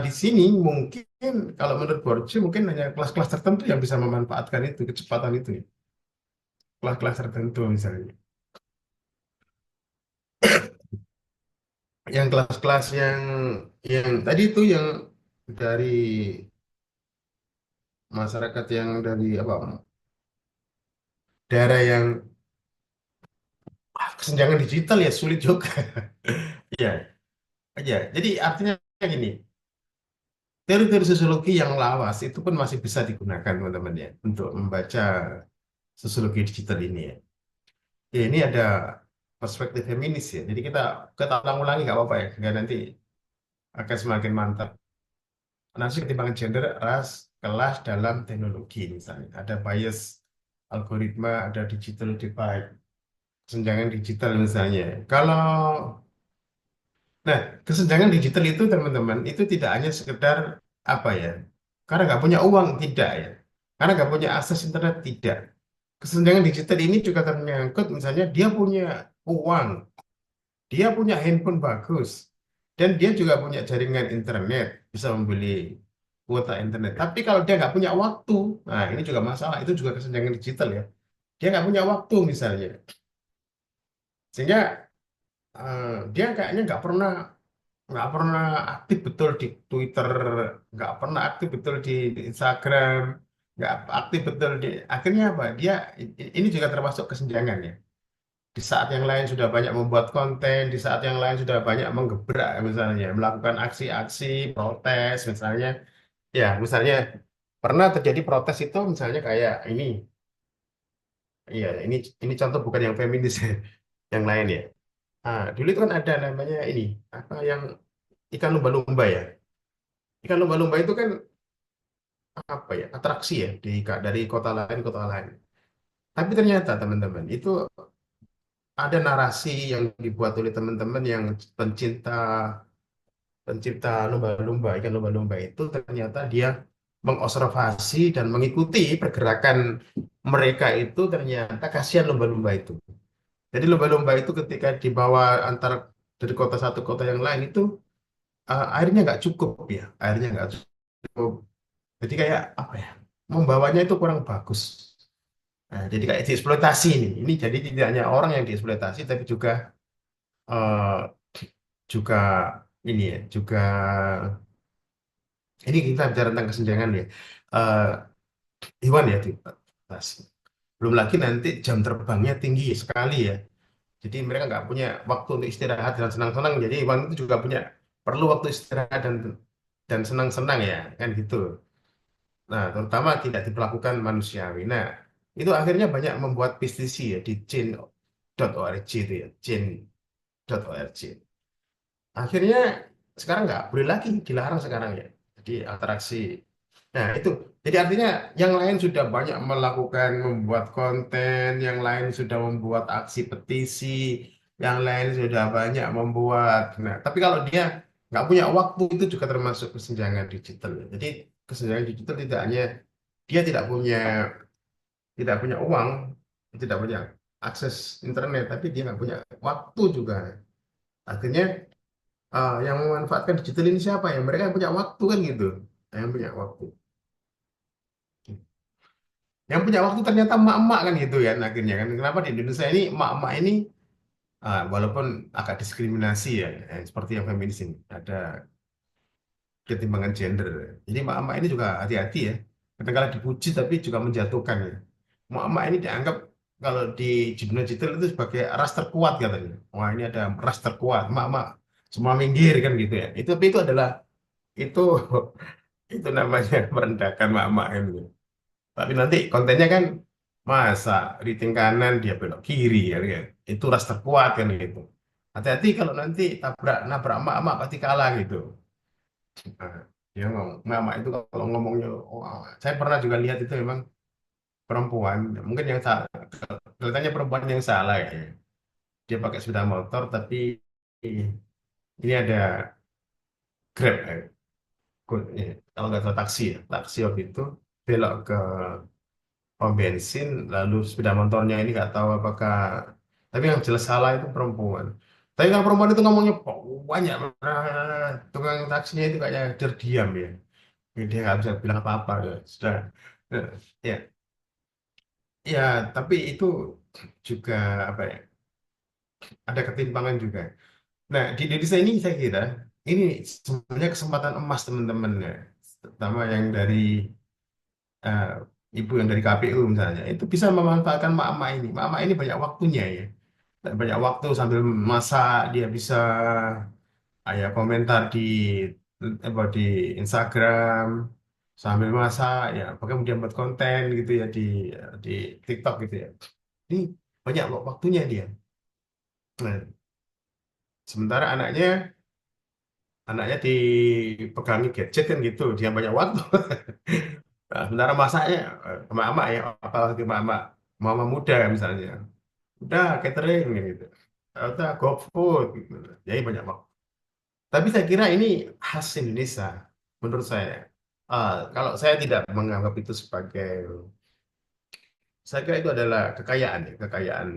di sini mungkin kalau menurut Borges mungkin hanya kelas-kelas tertentu yang bisa memanfaatkan itu kecepatan itu. Kelas-kelas tertentu misalnya. Yang kelas-kelas yang tadi itu yang dari masyarakat yang dari apa daerah yang kesenjangan digital ya sulit juga. Iya, ya. Jadi artinya gini, teori-teori sosiologi yang lawas itu pun masih bisa digunakan teman-teman ya untuk membaca sosiologi digital ini ya. Ya ini ada perspektif feminis ya. Jadi kita ulang-ulangi nggak apa-apa ya, sehingga nanti akan semakin mantap. Analisis ketimpangan gender, ras, kelas dalam teknologi misalnya. Ada bias algoritma, ada digital divide, kesenjangan digital misalnya. Kalau Nah, kesenjangan digital itu teman-teman itu tidak hanya sekedar apa ya, karena nggak punya uang tidak ya, karena nggak punya akses internet tidak. Kesenjangan digital ini juga ternyangkut misalnya dia punya uang, dia punya handphone bagus, dan dia juga punya jaringan internet, bisa membeli kuota internet. Tapi kalau dia nggak punya waktu, nah ini juga masalah, itu juga kesenjangan digital ya. Dia nggak punya waktu misalnya, sehingga dia kayaknya nggak pernah aktif betul di Twitter, nggak pernah aktif betul di Instagram, nggak aktif betul di akhirnya apa? Ini juga termasuk kesenjangan ya. Di saat yang lain sudah banyak membuat konten, di saat yang lain sudah banyak menggebrak misalnya, melakukan aksi-aksi protes misalnya. Ya, misalnya pernah terjadi protes itu misalnya kayak ini. Iya, ini contoh bukan yang feminis yang lain ya. Dulu itu kan ada namanya ini apa yang ikan lumba-lumba ya. Ikan lumba-lumba itu kan apa ya atraksi ya dari kota lain ke kota lain. Tapi ternyata teman-teman itu ada narasi yang dibuat oleh teman-teman yang pencinta pencipta lumba-lumba, ikan lumba-lumba itu ternyata dia mengobservasi dan mengikuti pergerakan mereka itu, ternyata kasihan lumba-lumba itu. Jadi lumba-lumba itu ketika dibawa antara dari kota satu ke kota yang lain itu airnya nggak cukup ya, airnya nggak cukup. Jadi kayak apa ya, membawanya itu kurang bagus. Nah, jadi kayak dieksploitasi ini. Ini jadi tidak hanya orang yang dieksploitasi, tapi juga ini ya, juga ini kita bicara tentang kesenjangan ya. Eh, Hewan ya dieksploitasi. Belum lagi nanti jam terbangnya tinggi sekali ya. Jadi mereka nggak punya waktu untuk istirahat dan senang-senang. Jadi hewan itu juga perlu waktu istirahat dan senang-senang ya, kan gitu. Nah, terutama tidak diperlakukan manusiawi. Nah, itu akhirnya banyak membuat petisi ya di change.org itu ya, change.org. Akhirnya sekarang nggak boleh lagi, dilarang sekarang ya. Jadi interaksi. Nah, itu. Jadi artinya yang lain sudah banyak melakukan membuat konten, yang lain sudah membuat aksi petisi, yang lain sudah banyak membuat. Nah, tapi kalau dia nggak punya waktu itu juga termasuk kesenjangan digital. Jadi kesenjangan digital tidak hanya dia tidak punya uang, tidak punya akses internet, tapi dia nggak punya waktu juga. Akhirnya yang memanfaatkan digital ini siapa ya? Mereka yang punya waktu kan gitu. Yang punya waktu. Yang punya waktu ternyata emak-emak kan gitu ya akhirnya kan. Kenapa di Indonesia ini emak-emak ini walaupun agak diskriminasi ya, seperti yang feminis ini ada ketimbangan gender. Jadi emak-emak ini juga hati-hati ya. Kadang-kala dipuji tapi juga menjatuhkan ya. Emak-emak ini dianggap kalau di dunia digital itu sebagai ras terkuat katanya. Wah ini ada ras terkuat, emak-emak semua minggir kan gitu ya. Itu tapi itu adalah itu itu namanya merendahkan emak-emak kan gitu. Tapi nanti kontennya kan masa rating kanan dia belok kiri ya kan. Itu ras terkuat kan gitu. Hati-hati kalau nanti tabrak nabrak emak-emak pasti kalah gitu. Nah, dia ngomong, mama itu kalau ngomongnya, wah, saya pernah juga lihat itu memang perempuan, mungkin yang salah, kelihatannya perempuan yang salah ya. Dia pakai sepeda motor, tapi ini ada Grab, kalau nggak salah taksi ya, taksi waktu itu belok ke pom bensin, lalu sepeda motornya ini nggak tahu apakah, tapi yang jelas salah itu perempuan. Tapi kalau perempuan itu ngomongnya banyak, tukang taksinya itu kayaknya terdiam ya. Dia nggak bisa bilang apa-apa ya. Sudah. Eh, Ya, ya, tapi itu juga apa ya? Ada ketimpangan juga. Nah, di Indonesia ini saya kira ini sebenarnya kesempatan emas teman-teman ya. Terutama yang dari eh, ibu yang dari KPU misalnya, itu bisa memanfaatkan mak-mak ini. Mak-mak ini banyak waktunya ya. Dan banyak waktu sambil masak dia bisa komentar di Instagram sambil masak ya bahkan kemudian buat konten gitu ya di TikTok gitu ya ini banyak waktunya dia. Nah, sementara anaknya dipegangi gadget kan gitu dia banyak waktu. Nah, sementara masaknya emak-emak ya apalagi emak-emak mama muda misalnya udah catering gitu udah GoFood gitu. Jadi banyak waktu. Tapi saya kira ini khas Indonesia, menurut saya. Kalau saya tidak menganggap itu sebagai, saya kira itu adalah kekayaan, ya, kekayaan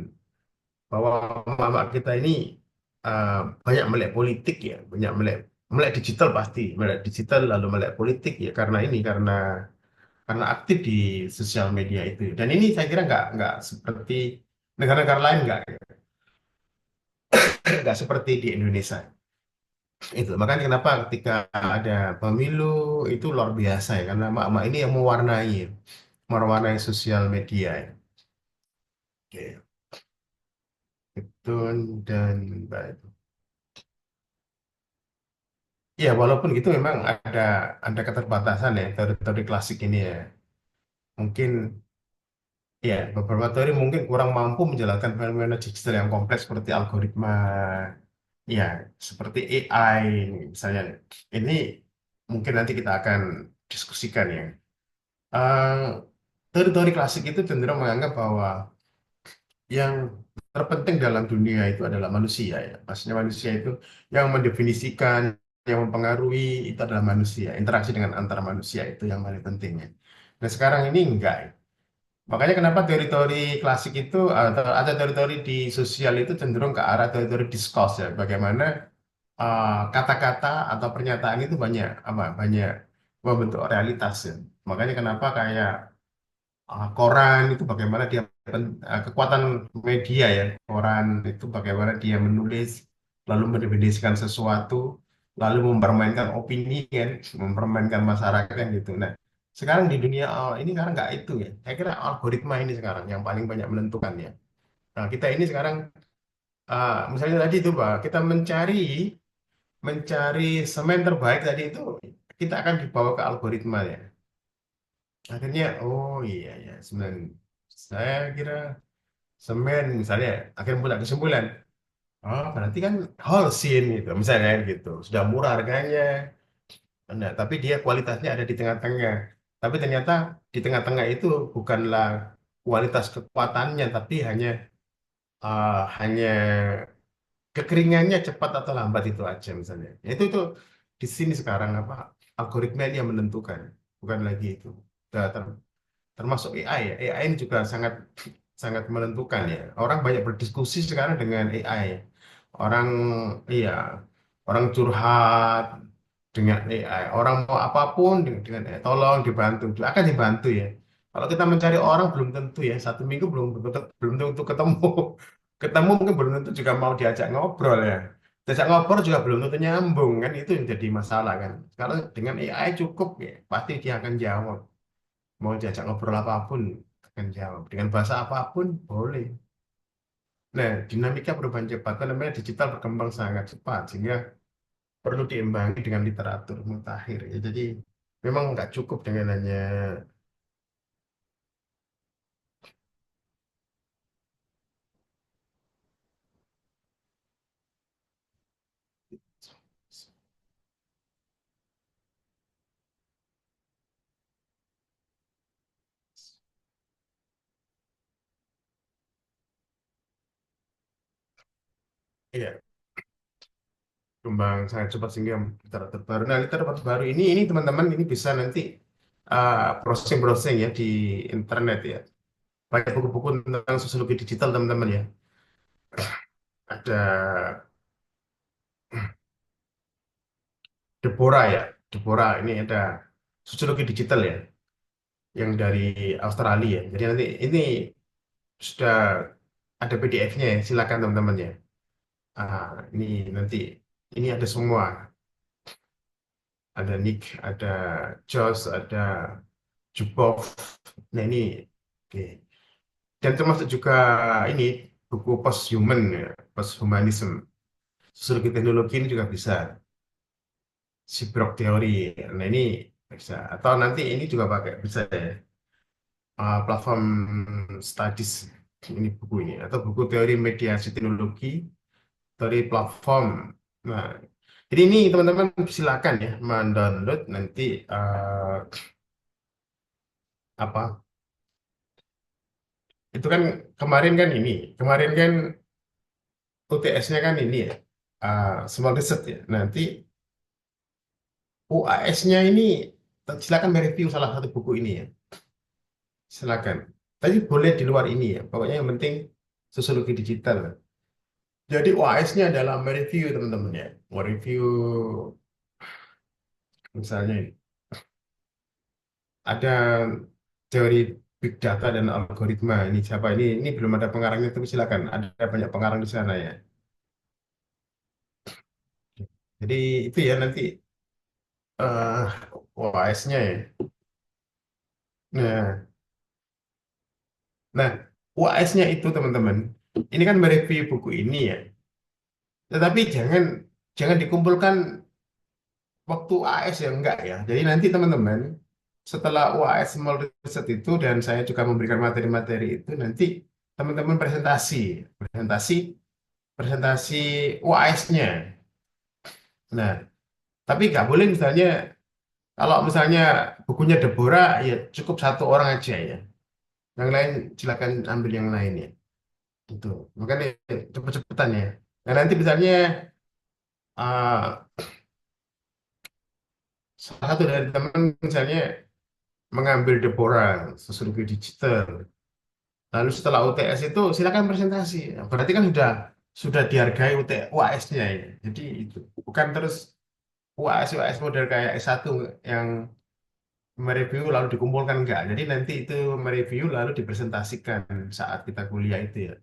bahwa mama kita ini uh, banyak melek politik ya, banyak melek melek digital pasti, melek digital lalu melek politik ya karena aktif di sosial media itu. Dan ini saya kira nggak seperti negara-negara lain nggak seperti di Indonesia. Itu makanya kenapa ketika ada pemilu itu luar biasa ya karena emak-emak ini yang mewarnai sosial media ya. Oke. Itu dan baik. Ya walaupun gitu memang ada keterbatasan ya teori klasik ini ya. Mungkin ya beberapa teori mungkin kurang mampu menjalankan fenomena digital yang kompleks seperti algoritma ya seperti AI misalnya. Ini mungkin nanti kita akan diskusikan ya. Eh, Teori-teori klasik itu cenderung menganggap bahwa yang terpenting dalam dunia itu adalah manusia ya. Maksudnya manusia itu yang mendefinisikan, yang mempengaruhi itu adalah manusia. Interaksi dengan antara manusia itu yang paling penting ya. Nah sekarang ini enggak. Ya. Makanya kenapa teori-teori klasik itu atau ada teori-teori di sosial itu cenderung ke arah teori-teori discourse ya. Bagaimana kata-kata atau pernyataan itu banyak membentuk realitas ya. Makanya kenapa kayak koran itu bagaimana dia kekuatan media ya koran itu bagaimana dia menulis lalu mendefinisikan sesuatu lalu mempermainkan opini kan mempermainkan masyarakat kan gitu. Nah sekarang di dunia ini sekarang nggak itu ya saya kira algoritma ini sekarang yang paling banyak menentukan ya. Nah kita ini sekarang misalnya tadi itu Pak kita mencari semen terbaik tadi itu kita akan dibawa ke algoritma ya. Akhirnya, oh iya ya, semen. Saya kira semen misalnya, akhirnya punya kesimpulan. Oh, berarti kan Holcim gitu, misalnya kan gitu. Sudah murah harganya, nah, tapi dia kualitasnya ada di tengah-tengah. Tapi ternyata di tengah-tengah itu bukanlah kualitas kekuatannya, tapi hanya kekeringannya cepat atau lambat itu aja misalnya. Itu di sini sekarang apa algoritma ini yang menentukan, bukan lagi itu. Udah termasuk AI ya. AI ini juga sangat sangat menentukan ya. Orang banyak berdiskusi sekarang dengan AI. Orang iya, orang curhat dengan AI. Orang mau apapun dengan AI. Tolong dibantu, akan dibantu ya. Kalau kita mencari orang belum tentu ya, 1 minggu belum tentu ketemu. Ketemu mungkin belum tentu juga mau diajak ngobrol ya. Diajak ngobrol juga belum tentu nyambung kan, itu yang jadi masalah kan. Kalau dengan AI cukup ya, pasti dia akan jawab. Mau diajak ngobrol apapun akan jawab. Dengan bahasa apapun boleh. Nah, dinamika perubahan cepat, kan namanya digital berkembang sangat cepat, sehingga perlu diimbangi dengan literatur mutakhir. Ya, jadi memang nggak cukup dengan hanya ya kembang sangat cepat sehingga literatur baru. Nah, literatur baru ini teman-teman ini bisa nanti browsing-browsing ya di internet ya. Banyak buku-buku tentang sosiologi digital teman-teman ya. Ada Deborah ya, Deborah ini ada sosiologi digital ya, yang dari Australia. Jadi nanti ini sudah ada PDF-nya ya, silakan teman-teman ya. Ini nanti ini ada semua, ada Nick, ada Josh, ada Jubov. Nah ini, oke. Dan termasuk juga ini buku post-human ya, post-humanism. Sosiologi teknologi ini juga bisa, Sibrok teori. Nah ini bisa. Atau nanti ini juga pakai bisa ya, platform studies ini buku ini atau buku teori mediasi teknologi, teori platform. Nah, jadi ini teman-teman silakan ya mendownload nanti apa itu kan kemarin kan UTS-nya kan ini ya, small research ya. Nanti UAS-nya ini silakan mereview salah satu buku ini ya, silakan. Tapi boleh di luar ini ya. Pokoknya yang penting sosiologi digital. Jadi UAS-nya adalah mereview teman-teman ya. Mereview misalnya ini, ada teori big data dan algoritma. Ini siapa ini belum ada pengarangnya tapi silakan. Ada banyak pengarang di sana ya. Jadi itu ya nanti eh UAS-nya ya. Nah, nah UAS-nya itu teman-teman. Ini kan mereview buku ini ya. Tetapi jangan jangan dikumpulkan waktu AS ya enggak ya. Jadi nanti teman-teman setelah UAS Small Research itu dan saya juga memberikan materi-materi itu nanti teman-teman presentasi presentasi UAS-nya. Nah, tapi nggak boleh misalnya kalau misalnya bukunya Deborah ya cukup satu orang aja ya. Yang lain silakan ambil yang lain ya. Itu. Makanya cepet-cepetan ya. Nah, nanti misalnya uh, salah satu dari teman misalnya mengambil Deborah sosiologi digital. Lalu setelah UTS itu silakan presentasi. Nah, berarti kan sudah dihargai UAS-nya ya. Jadi itu bukan terus UAS model kayak S1 yang mereview lalu dikumpulkan enggak. Jadi nanti itu mereview lalu dipresentasikan saat kita kuliah itu ya.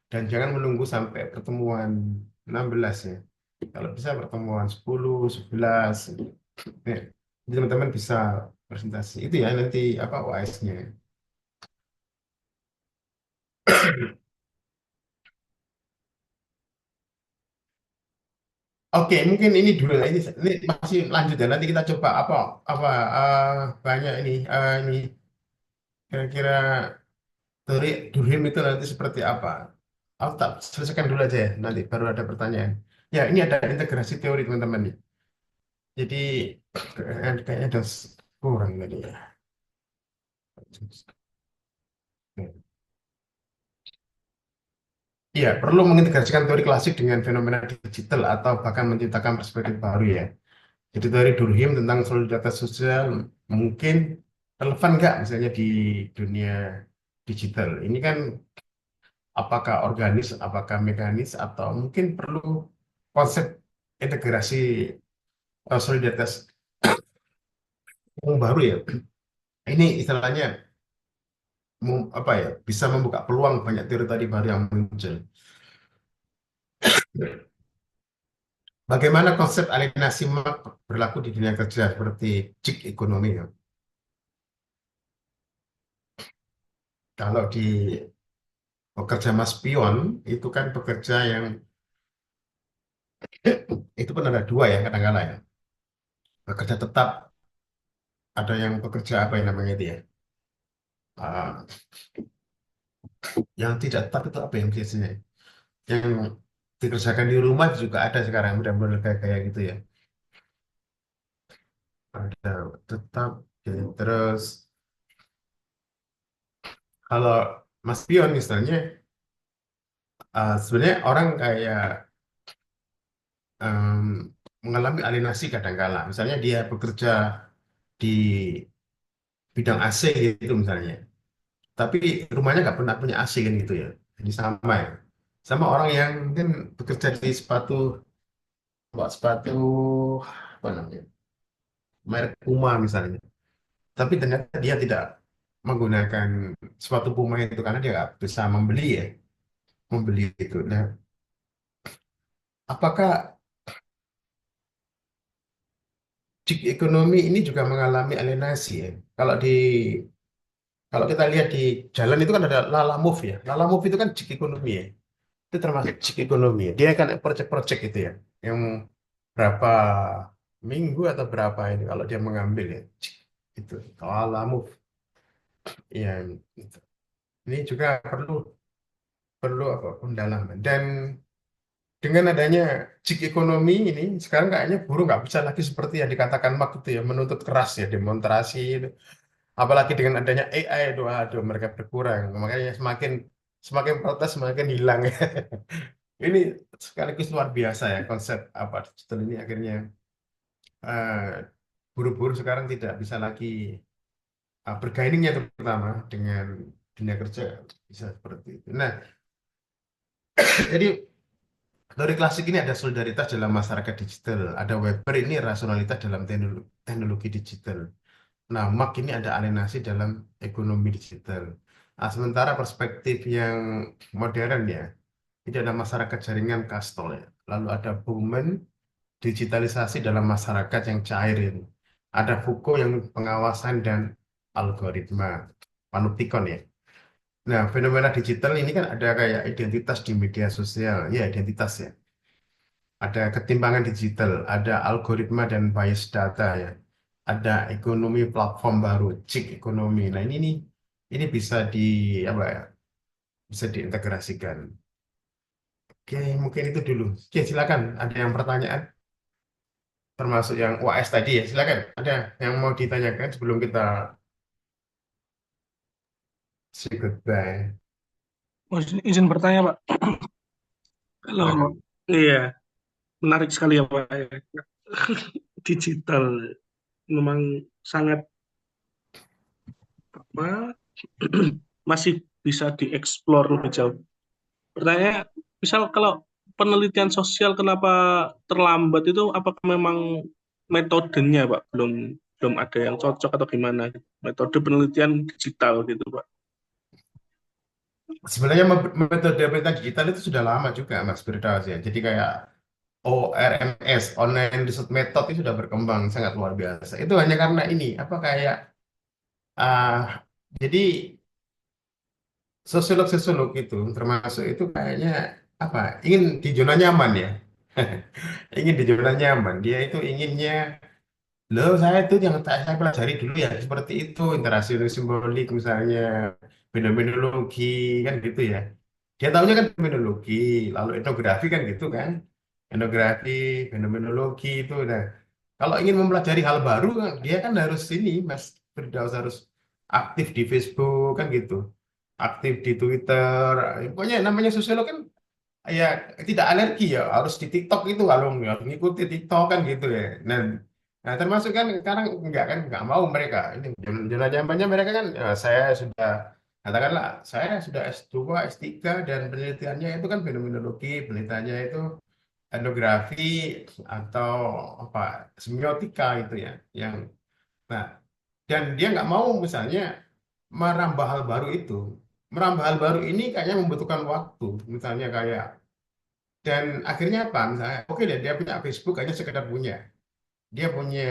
Dan jangan menunggu sampai pertemuan 16 ya. Kalau bisa pertemuan 10, 11. Ya. Jadi teman-teman bisa presentasi. Itu ya nanti apa UAS-nya. Oke, mungkin ini dulu ya. Ini masih lanjut ya. Nanti kita coba apa apa banyak ini kira-kira teori Durkheim itu nanti seperti apa. Aku tak selesaikan dulu aja ya. Nanti baru ada pertanyaan. Ya, ini ada integrasi teori teman-teman nih. Jadi kayaknya ada kurang tadi ya. Iya, perlu mengintegrasikan teori klasik dengan fenomena digital atau bahkan menciptakan perspektif baru ya. Jadi teori Durkheim tentang solidaritas sosial mungkin relevan nggak misalnya di dunia digital. Ini kan apakah organis, apakah mekanis, atau mungkin perlu konsep integrasi solidaritas yang baru ya. Ini istilahnya apa ya, bisa membuka peluang banyak teori tadi baru yang muncul. Bagaimana konsep alienasi berlaku di dunia kerja seperti gig ekonomi ya? Kalau di pekerja mas pion itu kan pekerja yang itu pun ada dua ya kadang-kadang ya. Pekerja tetap, ada yang pekerja apa yang namanya itu ya? Ah, yang tidak tetap itu apa yang biasanya? Yang dikerjakan di rumah juga ada sekarang benar-benar kayak gitu ya. Ada tetap ya. Terus kalau mas pion misalnya, sebenarnya orang kayak em, mengalami alienasi kadang-kala. Misalnya dia bekerja di bidang AC gitu misalnya. Tapi rumahnya nggak pernah punya AC kan gitu ya. Jadi sama ya. Sama orang yang mungkin bekerja di buat sepatu apa namanya, merek Puma misalnya. Tapi ternyata dia tidak menggunakan sepatu Puma itu karena dia nggak bisa membeli ya, membeli itu. Nah, apakah gig ekonomi ini juga mengalami alienasi ya? Kalau kita lihat di jalan itu kan ada Lala Move ya. Lala Move itu kan gig ekonomi ya. Itu termasuk gig ekonomi ya. Dia kan project-project itu ya. Yang berapa minggu atau berapa ini kalau dia mengambil ya. Itu Lala Move. Ya, itu. Ini juga perlu perlu apa pendalaman. Dan dengan adanya gig ekonomi ini, sekarang kayaknya buruh nggak bisa lagi seperti yang dikatakan Mark itu ya, menuntut keras ya, demonstrasi. Apalagi dengan adanya AI itu, aduh mereka berkurang. Makanya semakin semakin protes semakin hilang. Ini sekaligus luar biasa ya konsep apa digital ini akhirnya eh, buruh-buruh sekarang tidak bisa lagi bergainingnya terutama dengan dunia kerja bisa seperti itu. Nah, jadi teori klasik ini ada solidaritas dalam masyarakat digital, ada Weber ini rasionalitas dalam teknologi digital. Nah, Mark ini ada alienasi dalam ekonomi digital. Nah, sementara perspektif yang modern ya, itu ada masyarakat jaringan kastol ya. Lalu ada Bowman, digitalisasi dalam masyarakat yang cair ini. Ada Foucault yang pengawasan dan algoritma, panoptikon ya. Nah, fenomena digital ini kan ada kayak identitas di media sosial, ya identitas ya. Ada ketimpangan digital, ada algoritma dan bias data ya. Ada ekonomi platform baru, gig ekonomi. Nah, ini bisa di apa ya? Bisa diintegrasikan. Oke, mungkin itu dulu. Oke, silakan. Ada yang pertanyaan termasuk yang UAS tadi ya. Silakan. Ada yang mau ditanyakan sebelum kita say goodbye. Oh, izin bertanya, Pak. Kalau Silakan. iya, menarik sekali ya, Pak. Digital memang sangat apa masih bisa dieksplor lebih jauh. Pertanyaan, misal kalau penelitian sosial kenapa terlambat itu apakah memang metodenya, Pak, belum belum ada yang cocok atau gimana? Metode penelitian digital gitu, Pak. Sebenarnya metode peta digital itu sudah lama juga, Mas Firdaus ya. Jadi kayak ORMS, Online Research Method itu sudah berkembang sangat luar biasa. Itu hanya karena ini, apa kayak jadi sosiolog-sosiolog itu termasuk itu kayaknya apa ingin di zona nyaman ya. Ingin di zona nyaman. Dia itu inginnya, loh saya itu yang tak saya pelajari dulu ya seperti itu, interaksi simbolik misalnya, fenomenologi kan gitu ya. Dia tahunya kan fenomenologi, lalu etnografi kan gitu kan. Etnografi, fenomenologi itu. Nah, kalau ingin mempelajari hal baru, dia kan harus ini, Mas Firdaus harus aktif di Facebook kan gitu, aktif di Twitter. Pokoknya namanya sosiolog kan ya tidak alergi ya, harus di TikTok itu kalau nggak mengikuti TikTok kan gitu ya. Nah, termasuk kan sekarang enggak kan nggak mau mereka ini zona nyamannya mereka kan saya sudah katakanlah saya sudah S2, S3 dan penelitiannya itu kan fenomenologi, penelitiannya itu etnografi atau apa semiotika itu ya yang nah dan dia nggak mau misalnya merambah hal baru itu. Merambah hal baru ini kayaknya membutuhkan waktu. Misalnya kayak, dan akhirnya apa? Misalnya, oke deh, dia punya Facebook hanya sekedar punya. Dia punya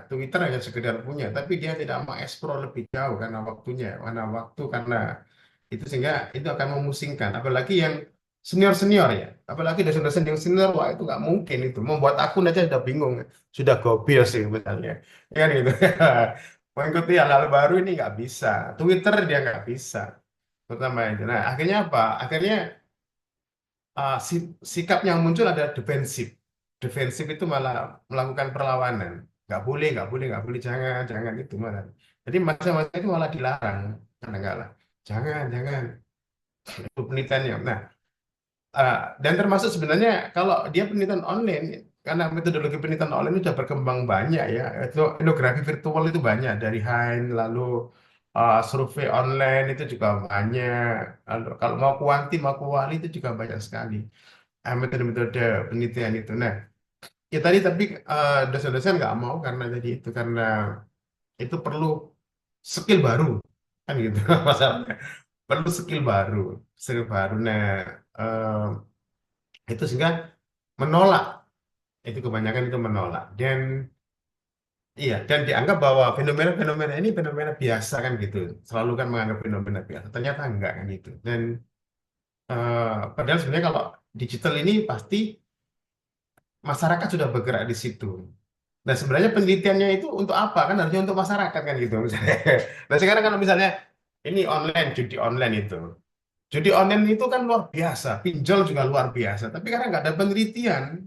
Twitter hanya sekedar punya, tapi dia tidak mau eksplor lebih jauh karena waktunya, karena waktu, karena itu, sehingga itu akan memusingkan. Apalagi yang senior-senior ya, apalagi dosen-dosen yang senior, wah itu nggak mungkin itu. Membuat akun aja sudah bingung, sudah gobil sih misalnya. Ya kan gitu. Mengikuti hal-hal baru ini nggak bisa. Twitter dia nggak bisa, terutama itu. Nah, akhirnya apa? Akhirnya sikap yang muncul ada defensif. Defensif itu malah melakukan perlawanan. Nggak boleh, jangan, jangan itu malah. Jadi masa-masa itu malah dilarang, kadang-kadang. Jangan, jangan. Itu penelitiannya. Nah, dan termasuk sebenarnya kalau dia penelitian online, karena metodologi penelitian online itu sudah berkembang banyak ya. Itu etnografi virtual itu banyak dari Hein, lalu survei online itu juga banyak. Lalu kalau mau kuanti, mau kuali itu juga banyak sekali metode-metode penelitian itu. Nah, ya tadi tapi dosen-dosen nggak mau karena tadi itu, karena itu perlu skill baru kan gitu masalahnya. Perlu skill baru. Nah, itu sehingga menolak, itu kebanyakan itu menolak, dan iya, dan dianggap bahwa fenomena-fenomena ini fenomena biasa kan gitu, selalu kan menganggap fenomena biasa, ternyata enggak kan gitu. Dan padahal sebenarnya kalau digital ini pasti masyarakat sudah bergerak di situ. Nah, sebenarnya penelitiannya itu untuk apa? Kan harusnya untuk masyarakat kan gitu misalnya. Nah, sekarang kalau misalnya ini online, judi online itu. Judi online itu kan luar biasa, pinjol juga luar biasa. Tapi karena nggak ada penelitian,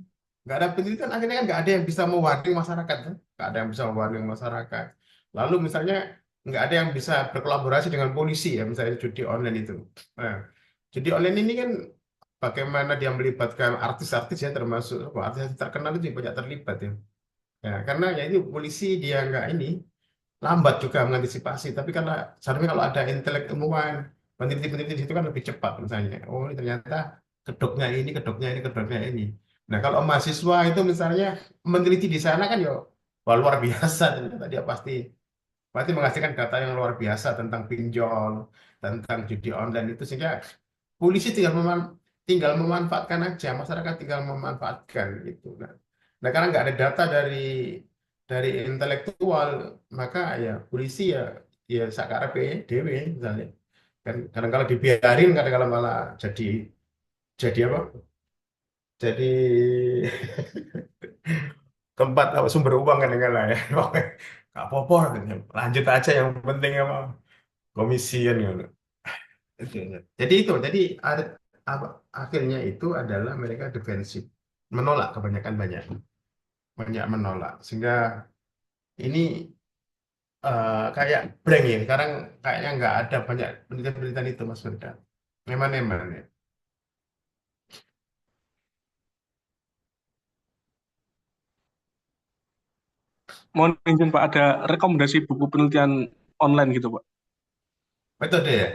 akhirnya kan nggak ada yang bisa mewarning masyarakat, kan? Nggak ada yang bisa mewarning masyarakat. Lalu misalnya nggak ada yang bisa berkolaborasi dengan polisi ya, misalnya judi online itu. Nah, judi online ini kan bagaimana dia melibatkan artis-artis ya, termasuk artis terkenal itu banyak terlibat ya. Ya, karena ya itu polisi dia nggak ini, lambat juga mengantisipasi. Tapi karena seharusnya kalau ada intelek ilmuwan, peneliti-peneliti di situ kan lebih cepat misalnya. Oh, ini ternyata kedoknya ini, kedoknya ini, kedoknya ini. Nah, kalau mahasiswa itu misalnya meneliti di sana kan ya, wah, luar biasa. Ternyata dia pasti pasti menghasilkan data yang luar biasa tentang pinjol, tentang judi online itu, sehingga polisi tinggal memanfaatkan aja, masyarakat tinggal memanfaatkan gitu. Nah, karena nggak ada data dari intelektual, maka ya polisi ya sakarepe dewe misalnya. Kan kadang kalau dibiarin, kadang kalau malah jadi apa? Jadi tempat apa, sumber uang kadang lah ya. Nggak apa-apa, lanjut aja yang penting apa komisian gitu. Oke, oke. Jadi akhirnya itu adalah mereka defensif, menolak, kebanyakan banyak banyak menolak, sehingga ini kayak blank ya. Sekarang kayaknya nggak ada banyak penelitian-penelitian itu Mas Firda. Eman-eman ya. Mohon izin Pak, ada rekomendasi buku penelitian online gitu Pak. Metode ya.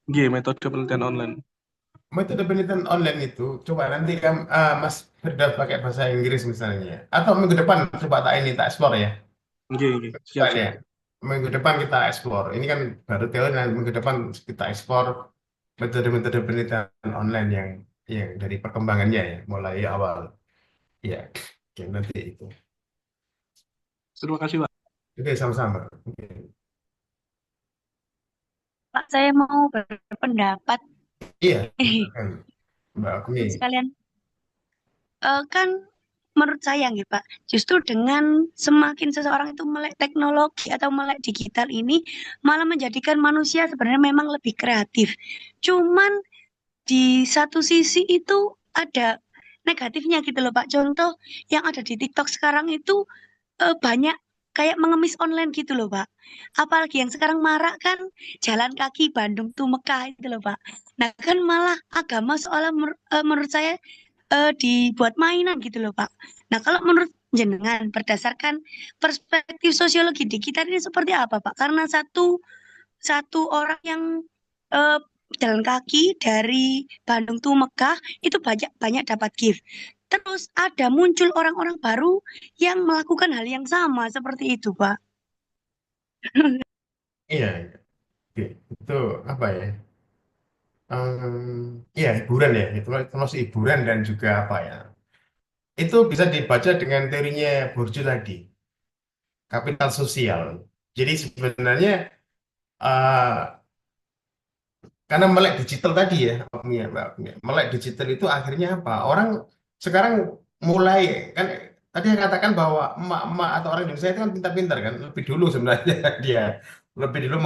G, metode penelitian online. Metode penelitian online itu coba nanti kan Mas Firda pakai bahasa Inggris misalnya. Atau minggu depan coba tak ini tak explore ya. G, Coba siap ini siap. ya. Minggu depan kita explore. Ini kan baru teori, dan minggu depan kita explore metode-metode penelitian online yang dari perkembangannya ya, mulai awal. Ya, oke, nanti itu. Terima kasih Pak. Oke, sama-sama. Oke. Pak, saya mau berpendapat. Iya, silakan, Mbak Agni. Sekalian, kan menurut saya gitu Pak, justru dengan semakin seseorang itu melek teknologi atau melek digital ini malah menjadikan manusia sebenarnya memang lebih kreatif. Cuman di satu sisi itu ada negatifnya gitu loh Pak. Contoh yang ada di TikTok sekarang itu banyak kayak mengemis online gitu loh Pak. Apalagi yang sekarang marak kan jalan kaki Bandung tuh Mekah itu loh Pak. Nah kan malah agama seolah menurut saya dibuat mainan gitu loh Pak. Nah kalau menurut jenengan berdasarkan perspektif sosiologi di kita ini seperti apa Pak? Karena satu satu orang yang eh, jalan kaki dari Bandung tuh Mekah itu banyak banyak dapat gift. Terus ada muncul orang-orang baru yang melakukan hal yang sama seperti itu, Pak. Iya, iya. Oke, itu apa ya? Ya hiburan ya, itu termasuk hiburan dan juga apa ya? Itu bisa dibaca dengan teorinya Bourdieu tadi, kapital sosial. Jadi sebenarnya eh, karena melek digital tadi ya, Mbak, melek digital itu akhirnya apa? Orang sekarang mulai kan tadi saya katakan bahwa emak-emak atau orang Indonesia itu kan pintar-pintar kan, lebih dulu sebenarnya dia lebih dulu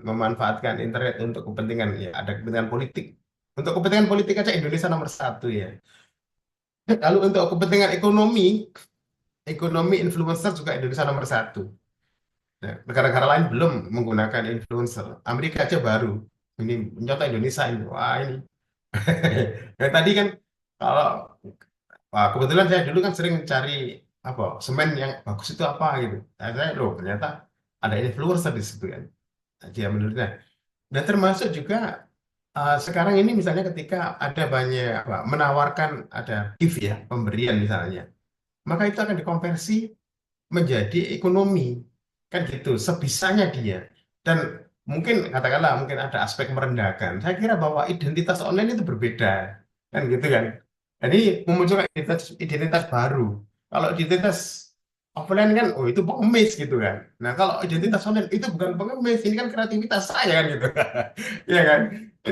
memanfaatkan internet untuk kepentingan ya, ada kepentingan politik. Untuk kepentingan politik aja Indonesia nomor satu ya. Lalu untuk kepentingan ekonomi influencer juga Indonesia nomor satu. Nah, negara-negara lain belum menggunakan influencer. Amerika aja baru. Ini contoh Indonesia ini. Wah ini. Nah, tadi kan kalau wah, kebetulan saya dulu kan sering cari apa semen yang bagus itu apa gitu. Nah, saya loh ternyata ada influencer di situ kan. Nah, dia menurutnya. Dan termasuk juga sekarang ini misalnya ketika ada banyak apa, menawarkan ada gift ya pemberian misalnya, maka itu akan dikonversi menjadi ekonomi kan gitu sebisanya dia dan mungkin katakanlah mungkin ada aspek merendahkan saya kira bahwa identitas online itu berbeda kan gitu kan jadi memunculkan identitas baru kalau identitas offline kan oh itu pengemis gitu kan nah kalau identitas online itu bukan pengemis ini kan kreativitas saya kan gitu ya kan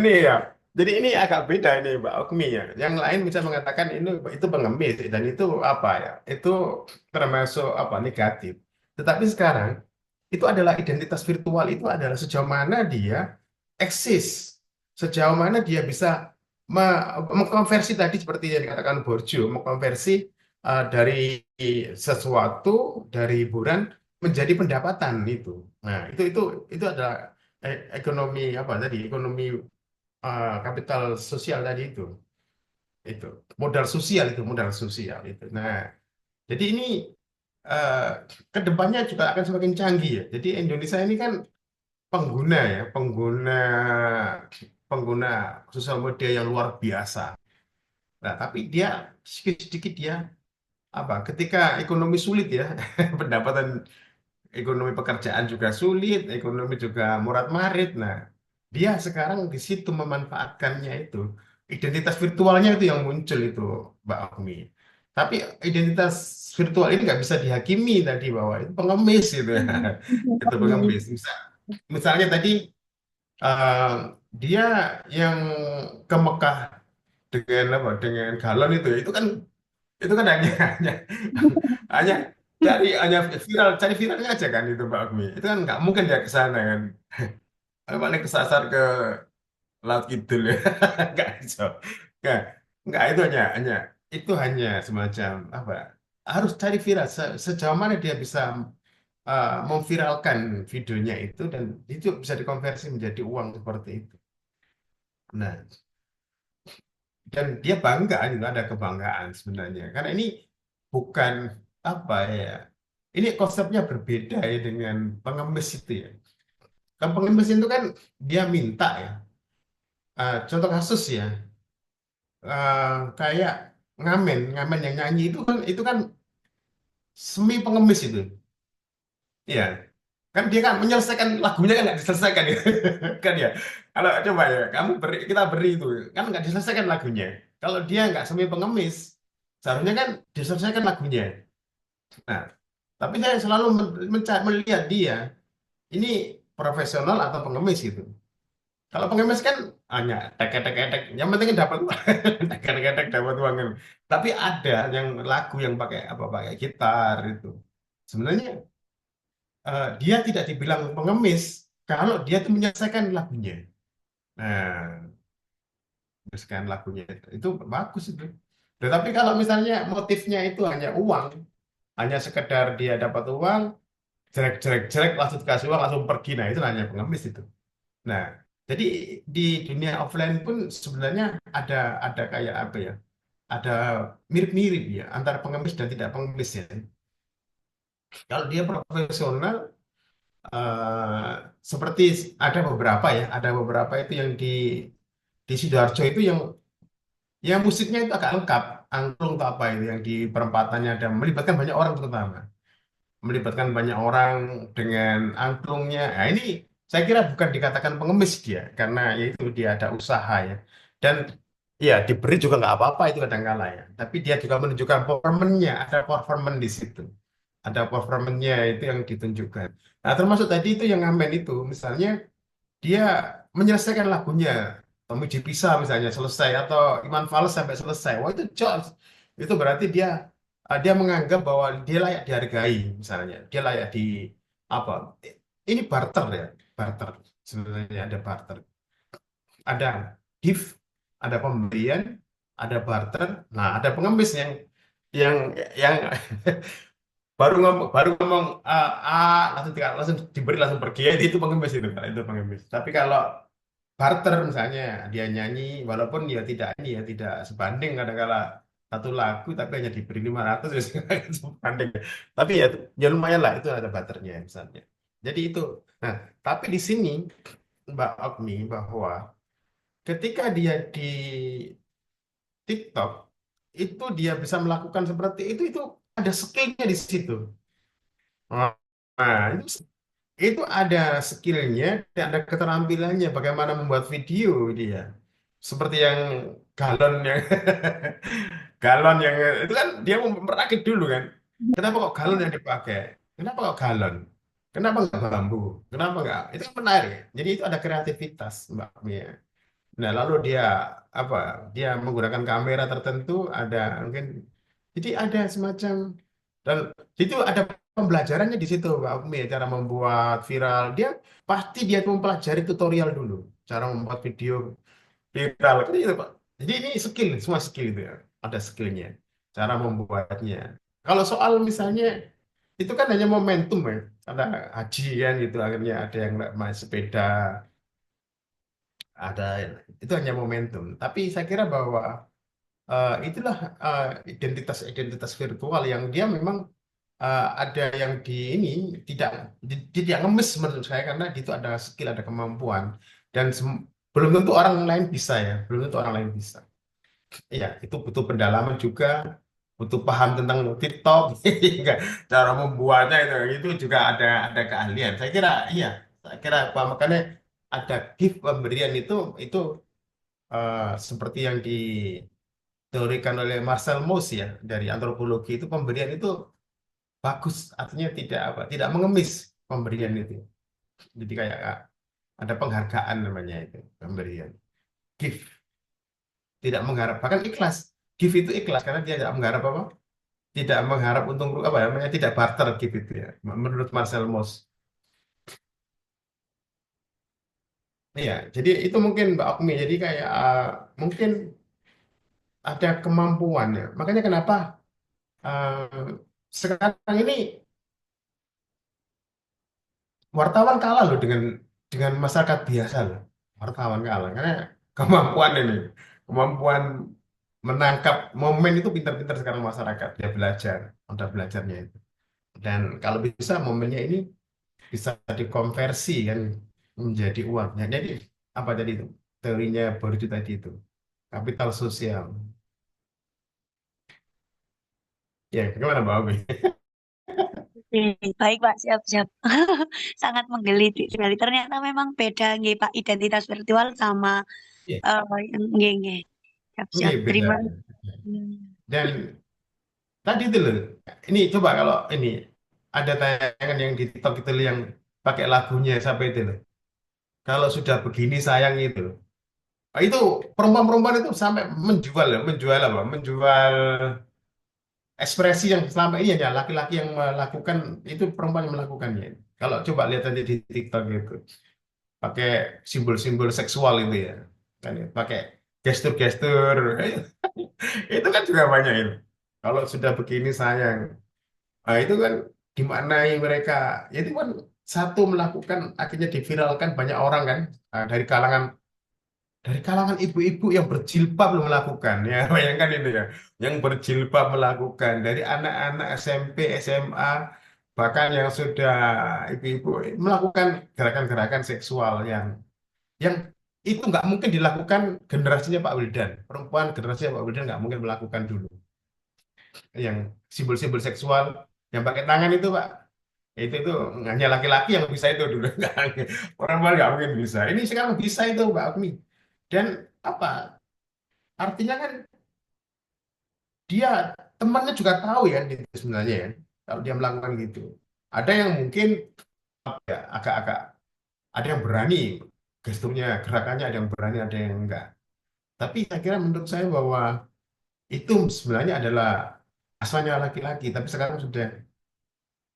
ini ya jadi ini agak beda ini Mbak Okmi ya yang lain bisa mengatakan ini itu pengemis dan itu apa ya itu termasuk apa negatif. Tetapi sekarang itu adalah identitas virtual itu adalah sejauh mana dia eksis, sejauh mana dia bisa mengkonversi tadi seperti yang dikatakan Borjo, mengkonversi dari sesuatu dari hiburan menjadi pendapatan itu. Nah, itu adalah ekonomi apa tadi? Ekonomi kapital sosial tadi itu modal sosial itu. Nah, jadi ini eh, ke depannya juga akan semakin canggih ya. Jadi Indonesia ini kan pengguna ya, pengguna sosial media yang luar biasa. Nah, tapi dia sedikit-sedikit dia apa? Ketika ekonomi sulit ya, pendapatan ekonomi pekerjaan juga sulit, ekonomi juga murat-marit. Nah, dia sekarang di situ memanfaatkannya itu. Identitas virtualnya itu yang muncul itu, Mbak Agni. Tapi identitas virtual ini nggak bisa dihakimi tadi bahwa itu pengemis gitu ya. Itu pengemis. Misalnya tadi eh, dia yang ke Mekah dengan apa? Dengan galon itu kan hanya hanya cari viralnya aja kan itu Mbak Agmi. Itu kan nggak mungkin dia ke sana kan. Paling kesasar ke Laut Kidul ya. Nggak bisa. Nggak, nggak itu hanya semacam apa? Harus cari viral sejauh mana dia bisa memviralkan videonya itu dan itu bisa dikonversi menjadi uang seperti itu. Nah, dan dia bangga juga ada kebanggaan sebenarnya karena ini bukan apa ya ini konsepnya berbeda ya dengan pengemis itu ya kan pengemis itu kan dia minta ya. Contoh kasus ya kayak ngamen ngamen yang nyanyi itu kan semi pengemis itu ya kan dia kan menyelesaikan lagunya kan nggak diselesaikan ya kan ya kalau coba ya kita beri itu kan nggak diselesaikan lagunya kalau dia nggak semi pengemis seharusnya kan diselesaikan lagunya. Nah, tapi saya selalu melihat dia ini profesional atau pengemis gitu. Kalau pengemis kan hanya tek, yang penting dapat uang. Tek dapat uang. Tapi ada yang lagu yang pakai apa pakai gitar itu. Sebenarnya dia tidak dibilang pengemis kalau dia tuh menyelesaikan lagunya. Nah, menyelesaikan lagunya itu bagus itu. Tetapi kalau misalnya motifnya itu hanya uang, hanya sekedar dia dapat uang, jelek langsung dikasih uang langsung pergi nah itu hanya pengemis itu nah jadi di dunia offline pun sebenarnya ada kayak apa ya ada mirip-mirip ya antara pengemis dan tidak pengemis ya kalau dia profesional eh, seperti ada beberapa itu yang di Sidoarjo itu yang musiknya itu agak lengkap angklung atau apa itu yang di perempatannya ada melibatkan banyak orang terutama melibatkan banyak orang dengan angklungnya. Nah, ini saya kira bukan dikatakan pengemis dia, karena ya itu dia ada usaha ya. Dan ya diberi juga nggak apa-apa itu kadang-kala ya. Tapi dia juga menunjukkan performanya, ada performan di situ. Ada performanya itu yang ditunjukkan. Nah, termasuk tadi itu yang ngamen itu, misalnya dia menyelesaikan lagunya, Tommy G Pisa misalnya selesai, atau Iwan Fals sampai selesai. Wah itu jos. Itu berarti dia menganggap bahwa dia layak dihargai, misalnya. Dia layak di apa? Ini barter ya, barter. Sebenarnya ada barter. Ada gift, ada pemberian, ada barter. Nah, ada pengemis yang yang baru ngomong langsung diberi langsung pergi, ya, itu pengemis itu, Pak. Itu pengemis. Tapi kalau barter misalnya dia nyanyi walaupun ya tidak ini ya tidak sebanding, kadang-kala satu lagu tapi hanya diberi 500 ya nggak sebanding, tapi ya lumayan lah, itu ada barternya misalnya. Jadi itu, nah, tapi di sini Mbak Ogni, bahwa ketika dia di TikTok itu dia bisa melakukan seperti itu ada skillnya di situ. Nah, itu ada skillnya dan ada keterampilannya bagaimana membuat video dia. Seperti yang galon yang galon yang itu kan dia merakit dulu kan. Kenapa kok galon yang dipakai? Kenapa kok galon? Kenapa nggak bambu? Kenapa nggak? Itu kan menarik. Jadi itu ada kreativitas, Mbak Mia. Nah, lalu dia apa? Dia menggunakan kamera tertentu, ada mungkin. Jadi ada semacam, dan itu ada pembelajarannya di situ, Mbak Umi, cara membuat viral. Dia mempelajari tutorial dulu, cara membuat video viral. Kan itu, Pak. Jadi ini skill, semua skill itu ya. Ada skillnya, cara membuatnya. Kalau soal misalnya itu kan hanya momentum ya. Ada haji kan gitu, akhirnya ada yang main sepeda, ada itu hanya momentum. Tapi saya kira bahwa itulah identitas-identitas virtual yang dia memang ada yang di ini tidak ngemis menurut saya, karena itu ada skill, ada kemampuan, dan belum tentu orang lain bisa ya, belum tentu orang lain bisa. Iya, itu butuh pendalaman juga, butuh paham tentang TikTok, cara membuatnya itu juga ada keahlian. Saya kira iya, saya kira apa makanya ada gift pemberian itu seperti yang diteorikan oleh Marcel Mauss ya, dari antropologi, itu pemberian itu bagus, artinya tidak mengemis pemberian itu. Jadi kayak ada penghargaan namanya itu pemberian. Give, tidak mengharap, bahkan ikhlas. Give itu ikhlas karena dia tidak mengharap apa? Tidak mengharap untung apa namanya? Tidak barter give itu ya. Menurut Marcel Mauss. Iya, jadi itu mungkin Mbak Okmi. Jadi kayak mungkin ada kemampuan ya. Makanya kenapa sekarang ini wartawan kalah loh dengan masyarakat biasa loh. Wartawan kalah karena kemampuan ini, kemampuan menangkap momen itu pintar-pintar sekarang masyarakat. Dia belajar, udah belajarnya itu. Dan kalau bisa momennya ini bisa dikonversi kan menjadi uang. Ya, jadi apa tadi itu? Teorinya Bourdieu tadi itu. Kapital sosial. Ya, bagaimana Mbak Obi? Oke, baik Pak, siap-siap. Sangat menggelitik sekali. Ternyata memang beda nggih Pak, identitas virtual sama Iya, yang nggih nggih. Siap-siap. iya, beda. Terima kasih. Dan tadi itu loh, ini coba kalau ini ada tayangan yang di TikTok itu loh, yang pakai lagunya sampai itu loh. Kalau sudah begini sayang itu. Nah, itu perempuan-perempuan itu sampai menjual ya, menjual apa? Menjual ekspresi yang selama ini ya laki-laki yang melakukan, itu perempuan yang melakukannya. Kalau coba lihat aja di TikTok itu, pakai simbol-simbol seksual itu ya, kan ya, pakai gestur-gestur, itu kan juga banyak itu. Kalau sudah begini sayang. Nah, itu kan dimaknai mereka. Ya, itu kan satu melakukan akhirnya diviralkan banyak orang kan. Nah, dari kalangan ibu-ibu yang berjilbab loh melakukan ya, bayangkan itu ya, yang berjilbab melakukan, dari anak-anak SMP SMA, bahkan yang sudah ibu-ibu melakukan gerakan-gerakan seksual yang itu nggak mungkin dilakukan generasinya Pak Wildan, perempuan generasinya Pak Wildan nggak mungkin melakukan dulu, yang simbol-simbol seksual yang pakai tangan itu Pak. Itu hanya laki-laki yang bisa itu dulu. Perempuan nggak mungkin bisa. Ini sekarang bisa itu Mbak Agni. Dan apa? Artinya kan dia temannya juga tahu ya itu sebenarnya ya. Kalau dia melakukan gitu. Ada yang mungkin ya, agak-agak ada yang berani gesturnya, gerakannya ada yang berani, ada yang enggak. Tapi saya kira menurut saya bahwa itu sebenarnya adalah asalnya laki-laki, tapi sekarang sudah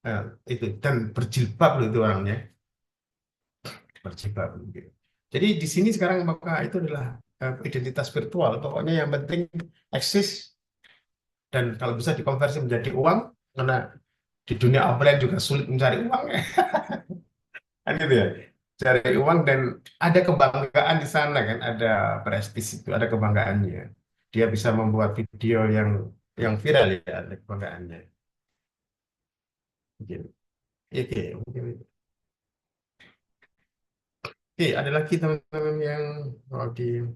eh, itu dan berjilbab loh itu orangnya, berjilbab. Gitu. Jadi di sini sekarang maka itu adalah identitas virtual. Pokoknya yang penting eksis dan kalau bisa dikonversi menjadi uang, karena di dunia offline juga sulit mencari uang ya. Kan gitu ya. Cari uang dan ada kebanggaan di sana kan, ada prestis itu, ada kebanggaannya. Dia bisa membuat video yang viral ya, ada kebanggaannya. Mungkin. Oke, mungkin. Oke, ada lagi teman-teman yang mau di.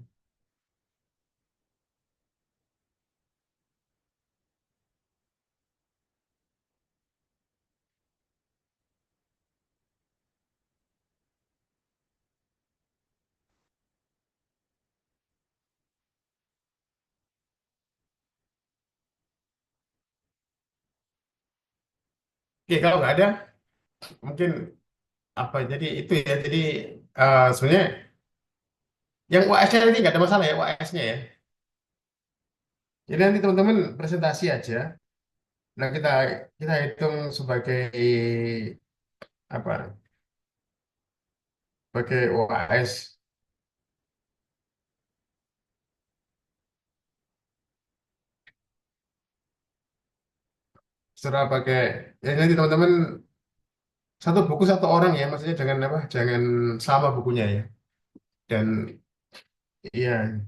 Oke, kalau nggak ada, mungkin apa? Jadi itu ya. Jadi sebenarnya yang UAS-nya nanti nggak ada masalah ya UAS-nya ya. Jadi nanti teman-teman presentasi aja. Nah kita kita hitung sebagai apa? Sebagai UAS. Setelah pakai ya nanti teman-teman satu buku satu orang ya, maksudnya jangan apa? Jangan sama bukunya ya. Dan iya.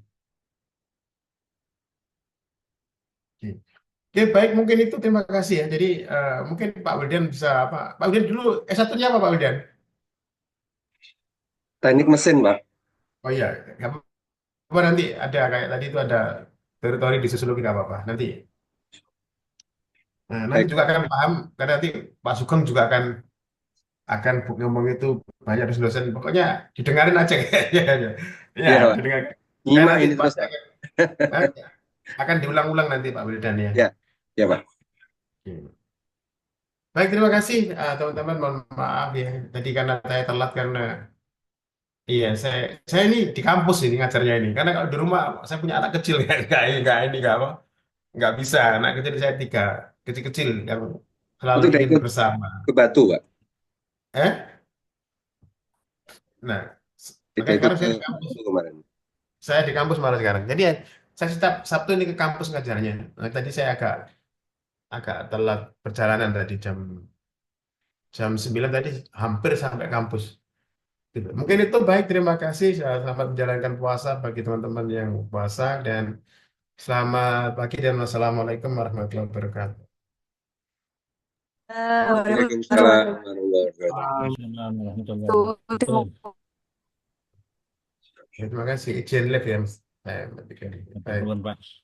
Oke. Oke, baik mungkin itu terima kasih ya. Jadi mungkin Pak Wildan bisa apa? Pak Wildan dulu S1-nya apa Pak Wildan? Teknik mesin, Pak. Oh iya, nggak apa nanti ada kayak tadi itu ada teritori di sosiologi nggak apa-apa. Nanti Baik, juga akan paham karena nanti Pak Sugeng juga akan ngomong itu banyak dosen-dosen. Pokoknya didengarin aja kayaknya. Ya, iya, Pak. didengar. Karena Nyimak nanti ini terus, pasti Pak. akan diulang-ulang nanti Pak Wildan ya. Ya, ya, Pak. Oke. Baik, terima kasih teman-teman. Mohon maaf ya. Tadi karena saya telat karena iya saya ini di kampus ini ngajarnya ini. Karena kalau di rumah saya punya anak kecil ya, nggak apa, nggak bisa. Anak kecil saya tiga kecil-kecil yang selalu Itu udah ingin ikut bersama. ke Batu, Pak. Eh, nah Tidak makanya ikut sekarang ke saya di kampus. Batu kemarin. Saya di kampus malah sekarang. Jadi ya, saya setiap Sabtu ini ke kampus ngajarnya. Nah, tadi saya agak agak telat perjalanan tadi jam jam 9 tadi hampir sampai kampus. Gitu. Mungkin itu baik. Terima kasih. Selamat menjalankan puasa bagi teman-teman yang puasa dan selamat pagi dan wassalamualaikum warahmatullahi wabarakatuh. Waalaikumsalam warahmatullahi wabarakatuh. Um, Wabarakatuh. Terima kasih. Izin live ya, Mas. Baik. Pak.